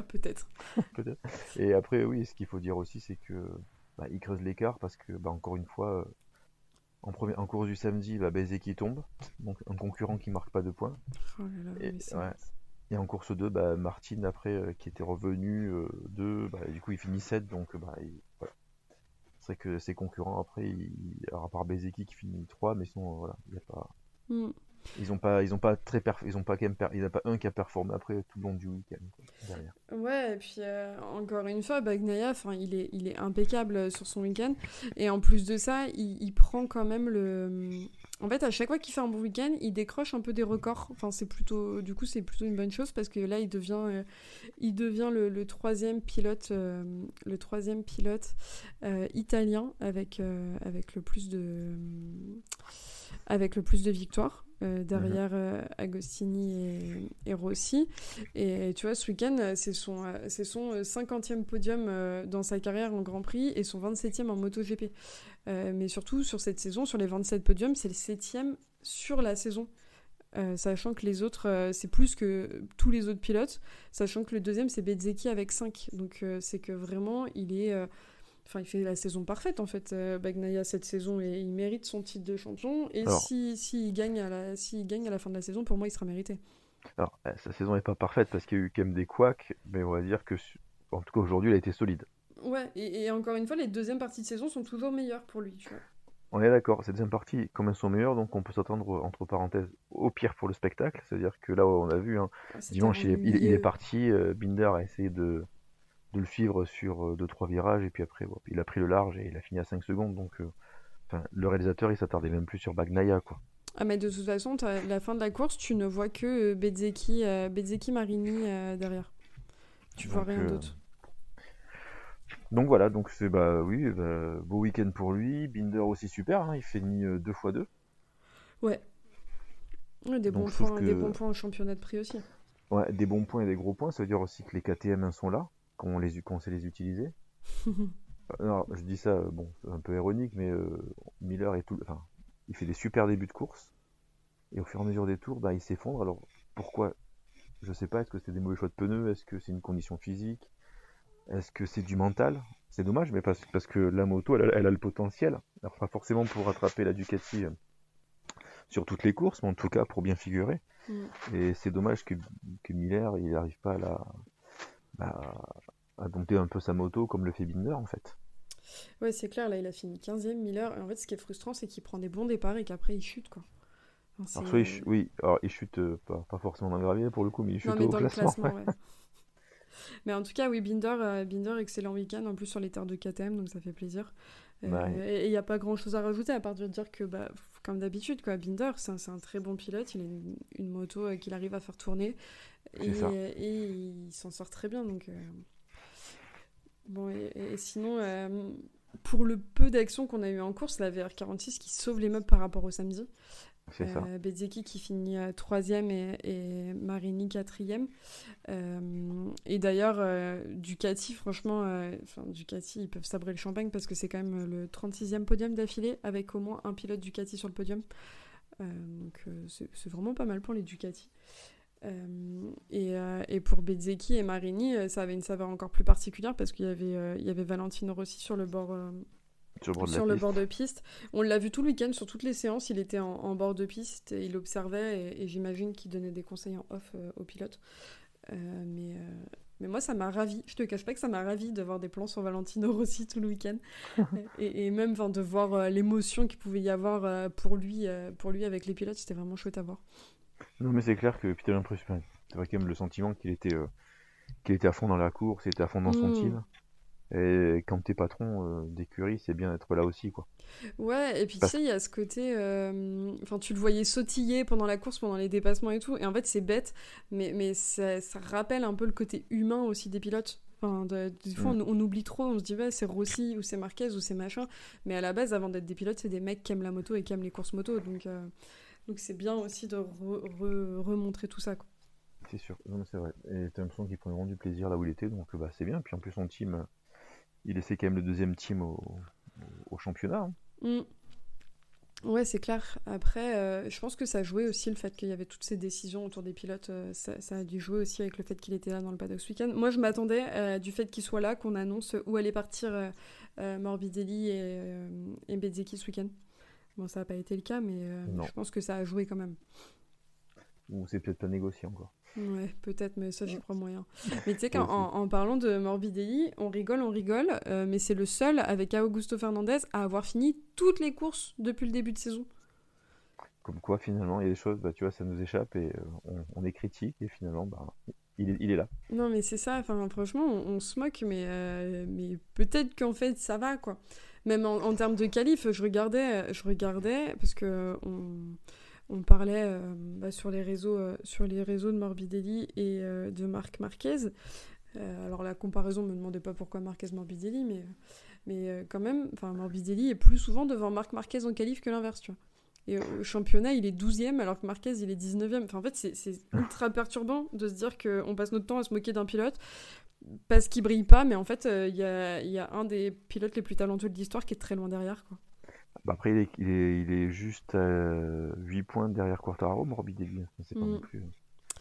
Peut-être. Peut-être. Et après, oui, ce qu'il faut dire aussi, c'est que il creuse l'écart, parce que, encore une fois, en course du samedi, Bezzecchi tombe, donc un concurrent qui marque pas de points. Oh là là, Et en course 2, Martin, après, qui était revenu du coup, il finit 7, donc voilà. C'est vrai que ses concurrents, après, alors, à part Bezeki qui finit 3, mais sinon, voilà, il y a pas... Mm. Ils ont pas ils ont pas quand même il y en a pas un qui a performé après tout le long du week-end quoi, derrière. Ouais, et puis encore une fois, Bagnaia, il est impeccable sur son week-end. Et en plus de ça, il prend quand même le. En fait, à chaque fois qu'il fait un bon week-end, il décroche un peu des records. Enfin, du coup, c'est plutôt une bonne chose parce que là, il devient le troisième pilote, italien avec le plus de victoires. Derrière Agostini et Rossi. Et tu vois, ce week-end, c'est son 50e podium dans sa carrière en Grand Prix et son 27e en MotoGP. Mais surtout, sur cette saison, sur les 27 podiums, c'est le 7e sur la saison. Sachant que les autres, c'est plus que tous les autres pilotes, sachant que le deuxième, c'est Bezzecchi avec 5. Donc c'est que vraiment, il fait la saison parfaite en fait, Bagnaia cette saison, et il mérite son titre de champion. Et Alors, s'il gagne à la fin de la saison, pour moi, il sera mérité. sa saison est pas parfaite parce qu'il y a eu quand même des couacs, mais on va dire que en tout cas aujourd'hui, elle a été solide. Ouais, et encore une fois, les deuxièmes parties de saison sont toujours meilleures pour lui, tu vois. On est d'accord, cette deuxième partie, comme elles sont meilleures, donc on peut s'attendre, entre parenthèses, au pire pour le spectacle. C'est-à-dire que là, on a vu, hein, C'était dimanche, il est ennuyeux. parti, Binder a essayé de le suivre sur 2-3 virages, et puis après, il a pris le large et il a fini à 5 secondes. Donc, le réalisateur, il s'attardait même plus sur Bagnaia, quoi. Ah, mais de toute façon, la fin de la course, tu ne vois que Bezzecchi Marini derrière. Tu vois Donc, rien d'autre. voilà, donc c'est oui, beau week-end pour lui. Binder aussi super, hein, il finit 2x2. Ouais. Ouais, Donc je trouve des bons que points au championnat de prix aussi. ouais, des bons points et des gros points, ça veut dire aussi que les KTM sont là, qu'on sait les utiliser. Alors, je dis ça, bon, c'est un peu ironique, mais Miller enfin, il fait des super débuts de course, et au fur et à mesure des tours, il s'effondre. Alors pourquoi? Je sais pas, est-ce que c'était des mauvais choix de pneus? Est-ce que c'est une condition physique? Est-ce que c'est du mental? C'est dommage, mais parce que la moto, elle a le potentiel. Alors, pas forcément pour rattraper la Ducati sur toutes les courses, mais en tout cas pour bien figurer. Mm. Et c'est dommage que Miller, il n'arrive pas bah, à dompter un peu sa moto comme le fait Binder, en fait. Ouais, c'est clair, là, il a fini 15e, Miller. Et en fait, ce qui est frustrant, c'est qu'il prend des bons départs et qu'après, il chute, quoi. Enfin, Alors, soit c'est... oui, alors il chute pas forcément dans le gravier pour le coup, mais il Non, chute mais au dans le classement. classement, ouais. Mais en tout cas, oui, Binder, excellent week-end, en plus sur les terres de KTM, donc ça fait plaisir. Ouais, Et il n'y a pas grand-chose à rajouter, à part de dire que, comme d'habitude, quoi, Binder, c'est un très bon pilote, il a une moto qu'il arrive à faire tourner, c'est ça. et il s'en sort très bien, donc... Bon, et sinon, pour le peu d'action qu'on a eu en course, la VR46 qui sauve les meubles par rapport au samedi. C'est ça. Bezzecchi qui finit 3e et Marini 4e. Et d'ailleurs, Ducati, franchement, Ducati, ils peuvent sabrer le champagne parce que c'est quand même le 36e podium d'affilée avec au moins un pilote Ducati sur le podium. Donc c'est vraiment pas mal pour les Ducati. Et pour Bezzecchi et Marini, ça avait une saveur encore plus particulière parce qu'il y avait Valentino Rossi sur le bord, Sur le bord de la sur le piste. bord de piste. On l'a vu tout le week-end sur toutes les séances, il était en bord de piste, et il observait et j'imagine qu'il donnait des conseils en off aux pilotes. Mais moi, ça m'a ravi. Je te cache pas que ça m'a ravi de voir des plans sur Valentino Rossi tout le week-end. Et même de voir l'émotion qu'il pouvait y avoir pour lui avec les pilotes, c'était vraiment chouette à voir. Non, mais c'est clair que puis t'as l'impression, t'as quand même le sentiment qu'il était à fond dans la course, il était à fond dans son Mm. team. Et quand t'es patron d'écurie, c'est bien d'être là aussi, quoi. Ouais, et puis tu Parce sais, il y a ce côté. Enfin, tu le voyais sautiller pendant la course, pendant les dépassements et tout. Et en fait, c'est bête, mais ça rappelle un peu le côté humain aussi des pilotes. Enfin, des fois, Mm, on oublie trop, on se dit, ouais, c'est Rossi ou c'est Marquez ou c'est machin. Mais à la base, avant d'être des pilotes, c'est des mecs qui aiment la moto et qui aiment les courses moto. Donc c'est bien aussi de remontrer tout ça, quoi. c'est sûr, non, mais c'est vrai. Et t'as l'impression qu'il prenait vraiment du plaisir là où il était, donc c'est bien. Puis en plus, son team, il essaie quand même le deuxième team au championnat, hein. Mm. Ouais, c'est clair. Après, je pense que ça jouait aussi le fait qu'il y avait toutes ces décisions autour des pilotes. Ça a dû jouer aussi avec le fait qu'il était là dans le paddock ce week-end. Moi, je m'attendais du fait qu'il soit là, qu'on annonce où allait partir Morbidelli et Bezzecchi ce week-end. Bon, ça n'a pas été le cas, mais Non, je pense que ça a joué quand même. ou c'est peut-être pas négocié encore. Ouais, peut-être, mais ça, j'y crois moyen. Mais tu sais qu'en parlant de Morbidelli, on rigole, mais c'est le seul, avec Augusto Fernandez, à avoir fini toutes les courses depuis le début de saison. Comme quoi, finalement, il y a des choses, tu vois, ça nous échappe et on est critique et finalement, il est là. Non, mais c'est ça, enfin, franchement, on se moque, mais peut-être qu'en fait, ça va, quoi. Même en termes de qualif, je regardais parce que on parlait sur les réseaux de Morbidelli et de Marc Marquez. Alors la comparaison, me demandait pas pourquoi Marquez-Morbidelli, mais quand même, enfin Morbidelli est plus souvent devant Marc Marquez en qualif que l'inverse, tu vois. Et au championnat, il est 12e alors que Marquez, il est 19e. Enfin, en fait, c'est ultra perturbant de se dire qu'on passe notre temps à se moquer d'un pilote parce qu'il brille pas, mais en fait, il y a un des pilotes les plus talentueux de l'histoire qui est très loin derrière, quoi. Après, il est juste à 8 points derrière Quartararo, Morbidelli. C'est pas non plus.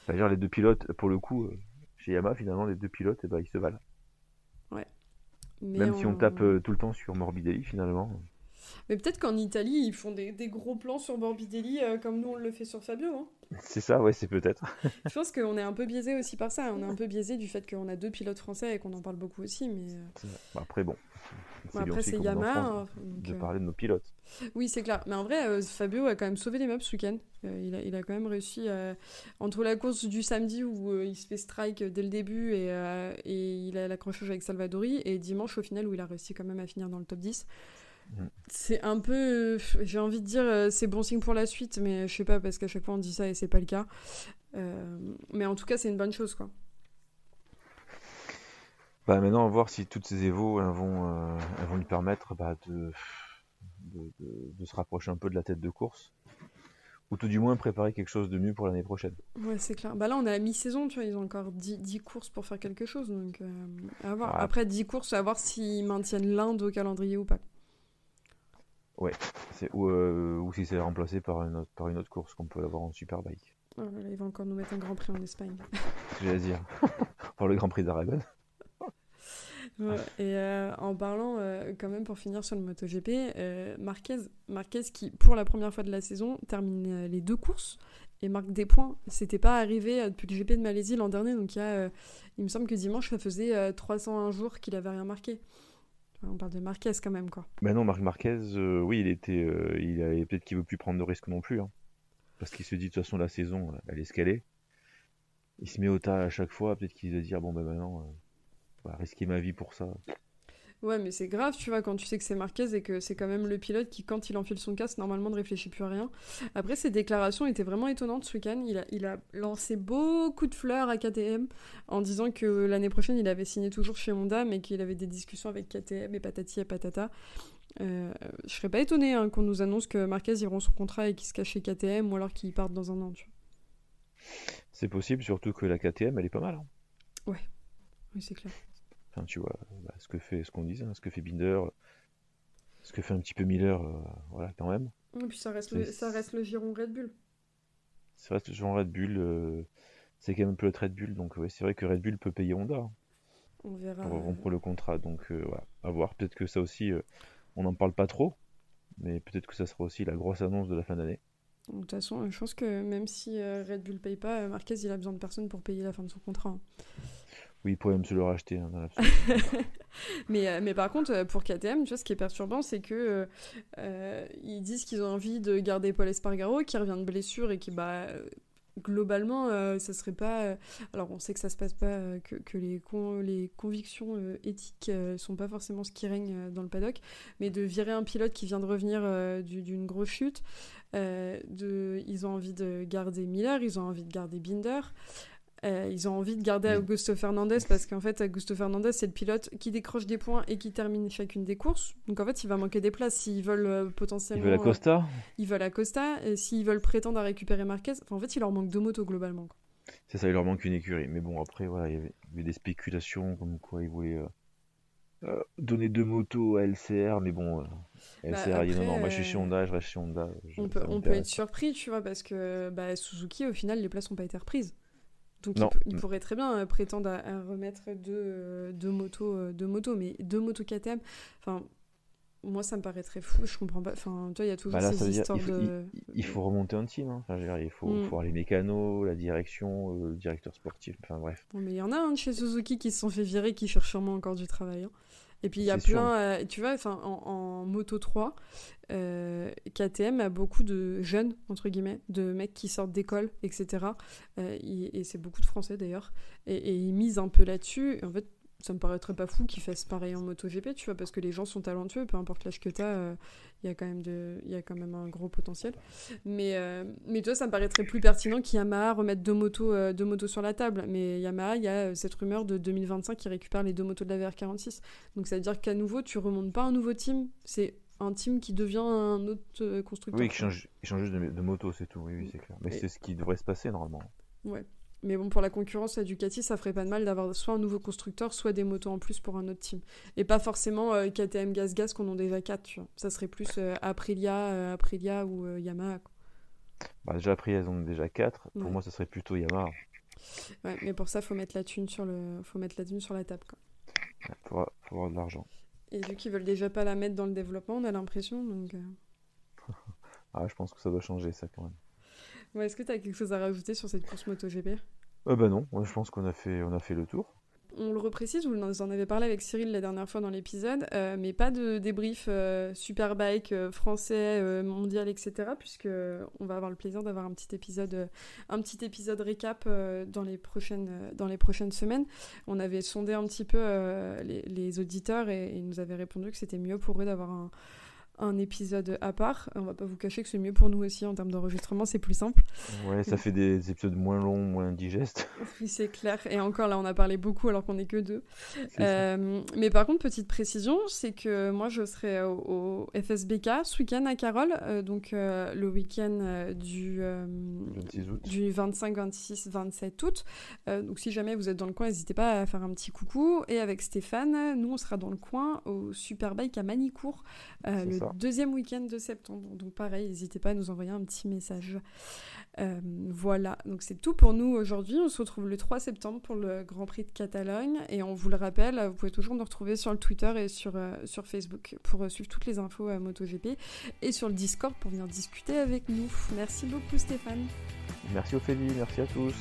C'est-à-dire, les deux pilotes, pour le coup, chez Yamaha, finalement, les deux pilotes, ils se valent. Ouais. Même si on tape tout le temps sur Morbidelli, finalement. Mais peut-être qu'en Italie, ils font des gros plans sur Morbidelli comme nous on le fait sur Fabio. Hein. C'est ça, ouais, c'est peut-être. Je pense qu'on est un peu biaisé aussi par ça. On est un peu biaisé du fait qu'on a 2 pilotes français et qu'on en parle beaucoup aussi. Mais après, bon. Après, c'est Yamaha. De parler de nos pilotes. Oui, c'est clair. Mais en vrai, Fabio a quand même sauvé les meubles ce week-end. Il a quand même réussi, entre la course du samedi où il se fait strike dès le début et il a l'accrochage avec Salvadori, et dimanche au final où il a réussi quand même à finir dans le top 10. C'est un peu, j'ai envie de dire, c'est bon signe pour la suite, mais je sais pas, parce qu'à chaque fois on dit ça et c'est pas le cas. Mais en tout cas, c'est une bonne chose, quoi. Maintenant, on va voir si toutes ces évos elles vont lui permettre de se rapprocher un peu de la tête de course, ou tout du moins préparer quelque chose de mieux pour l'année prochaine. Ouais, c'est clair. Là, on est à la mi-saison, tu vois, ils ont encore 10 courses pour faire quelque chose, donc à voir. Ouais. Après 10 courses, à voir s'ils maintiennent l'Inde au calendrier ou pas. Ouais, ou si c'est remplacé par une autre course qu'on peut avoir en Superbike. Oh là là, il va encore nous mettre un Grand Prix en Espagne. C'est ce que j'allais dire. Pour le Grand Prix d'Aragon. Ouais, et en parlant, quand même, pour finir sur le MotoGP, Marquez qui, pour la première fois de la saison, termine les 2 courses et marque des points. C'était pas arrivé depuis le GP de Malaisie l'an dernier, donc il me semble que dimanche, ça faisait 301 jours qu'il avait rien marqué. On parle de Marquez quand même, quoi. Non, Marc Marquez, oui, peut-être qu'il veut plus prendre de risques non plus, hein, parce qu'il se dit de toute façon la saison, elle est ce qu'elle est. Il se met au tas à chaque fois, peut-être qu'il va dire bon maintenant, risquer ma vie pour ça. Ouais, mais c'est grave, tu vois, quand tu sais que c'est Marquez et que c'est quand même le pilote qui, quand il enfile son casque, normalement ne réfléchit plus à rien. Après, ses déclarations étaient vraiment étonnantes ce week-end. Il a lancé beaucoup de fleurs à KTM en disant que l'année prochaine, il avait signé toujours chez Honda, mais qu'il avait des discussions avec KTM et patati et patata. Je serais pas étonnée qu'on nous annonce que Marquez il rompt son contrat et qu'il se cache chez KTM, ou alors qu'il parte dans un an, tu vois. C'est possible, surtout que la KTM, elle est pas mal. Hein. Ouais, oui, c'est clair. Enfin, tu vois, ce qu'on disait, ce que fait Binder, ce que fait un petit peu Miller, voilà, quand même. Et puis ça reste le giron Red Bull. Ça reste le giron Red Bull, c'est quand même un peu le Red Bull, donc ouais, c'est vrai que Red Bull peut payer Honda. Hein, on verra. Pour rompre le contrat, donc voilà, à voir. Peut-être que ça aussi, on n'en parle pas trop, mais peut-être que ça sera aussi la grosse annonce de la fin d'année. De toute façon, je pense que même si Red Bull paye pas, Marquez il a besoin de personne pour payer la fin de son contrat. Hein. Oui, il pourrait même se le racheter. Hein, dans mais par contre, pour KTM, tu vois, ce qui est perturbant, c'est que ils disent qu'ils ont envie de garder Paul Espargaro, qui revient de blessure et qui, globalement, ça serait pas... alors, on sait que ça se passe pas, que les convictions éthiques sont pas forcément ce qui règne dans le paddock, mais de virer un pilote qui vient de revenir d'une grosse chute, ils ont envie de garder Miller, ils ont envie de garder Binder... ils ont envie de garder Augusto Fernandez parce qu'en fait Augusto Fernandez c'est le pilote qui décroche des points et qui termine chacune des courses, donc en fait il va manquer des places s'ils veulent potentiellement... Ils veulent Acosta ils veulent Acosta, et s'ils veulent prétendre à récupérer Marquez, en fait il leur manque 2 motos globalement, quoi. C'est ça, il leur manque une écurie, mais bon après voilà, il y avait des spéculations comme quoi ils voulaient donner 2 motos à LCR, mais bon LCR il dit non, moi je suis chez Honda, je reste chez Honda. On peut être surpris, tu vois, parce que Suzuki au final les places n'ont pas été reprises. Donc il pourrait très bien prétendre à remettre deux motos, mais 2 motos KTM. Enfin, moi, ça me paraîtrait fou. Je comprends pas. Enfin, toi, il y a toujours Là, ça ces veut dire histoires de. il faut remonter un team. Hein. Enfin, je veux dire, il faut avoir les mécanos, la direction, le directeur sportif. Enfin, bref. Bon, mais il y en a chez Suzuki qui se sont fait virer, qui cherchent sûrement encore du travail. Hein. Et puis il y a C'est plein, tu vois, en Moto 3, KTM a beaucoup de jeunes, entre guillemets, de mecs qui sortent d'école, etc. Et c'est beaucoup de Français d'ailleurs. Et ils misent un peu là-dessus. Et en fait, ça me paraîtrait pas fou qu'ils fassent pareil en MotoGP, tu vois, parce que les gens sont talentueux, peu importe l'âge que t'as, il y a quand même un gros potentiel. Mais toi, ça me paraîtrait plus pertinent qu'Yamaha remette deux motos sur la table. Mais Yamaha, il y a cette rumeur de 2025 qui récupère les deux motos de la VR46. Donc ça veut dire qu'à nouveau, tu remontes pas un nouveau team, c'est un team qui devient un autre constructeur. Oui, qui change juste de moto, c'est tout, oui, c'est clair. Mais c'est ce qui devrait se passer normalement. Ouais. Mais bon, pour la concurrence à Ducati, ça ferait pas de mal d'avoir soit un nouveau constructeur, soit des motos en plus pour un autre team. Et pas forcément KTM GasGas qu'on en a déjà 4, tu vois. Ça serait plus Aprilia ou Yamaha, quoi. Déjà, après, elles ont déjà 4. Ouais. Pour moi, ça serait plutôt Yamaha. Ouais, mais pour ça, faut mettre la thune sur la table, quoi. Faut avoir de l'argent. Et vu qu'ils veulent déjà pas la mettre dans le développement, on a l'impression, donc... Je pense que ça doit changer, ça, quand même. Ouais, est-ce que tu as quelque chose à rajouter sur cette course MotoGP ? Non, je pense qu'on a fait le tour. On le reprécise, vous en avez parlé avec Cyril la dernière fois dans l'épisode, mais pas de débrief Superbike français, mondial, etc. Puisque on va avoir le plaisir d'avoir un petit épisode récap dans les prochaines semaines. On avait sondé un petit peu les auditeurs et ils nous avaient répondu que c'était mieux pour eux d'avoir un épisode à part. On va pas vous cacher que c'est mieux pour nous aussi en termes d'enregistrement, c'est plus simple. Ouais, ça fait des épisodes moins longs, moins digestes. Oui, c'est clair. Et encore là, on a parlé beaucoup alors qu'on n'est que 2. Mais par contre, petite précision, c'est que moi, je serai au FSBK ce week-end à Carole, donc le week-end du 26 août. Du 25, 26, 27 août. Donc si jamais vous êtes dans le coin, n'hésitez pas à faire un petit coucou. Et avec Stéphane, nous, on sera dans le coin au Superbike à Manicourt, le deuxième week-end de septembre. Donc pareil, n'hésitez pas à nous envoyer un petit message. Voilà, donc c'est tout pour nous aujourd'hui. On se retrouve le 3 septembre pour le Grand Prix de Catalogne. Et on vous le rappelle, vous pouvez toujours nous retrouver sur le Twitter et sur Facebook pour suivre toutes les infos à MotoGP. Et sur le Discord pour venir discuter avec nous. Merci beaucoup Stéphane. Merci Ophélie, merci à tous.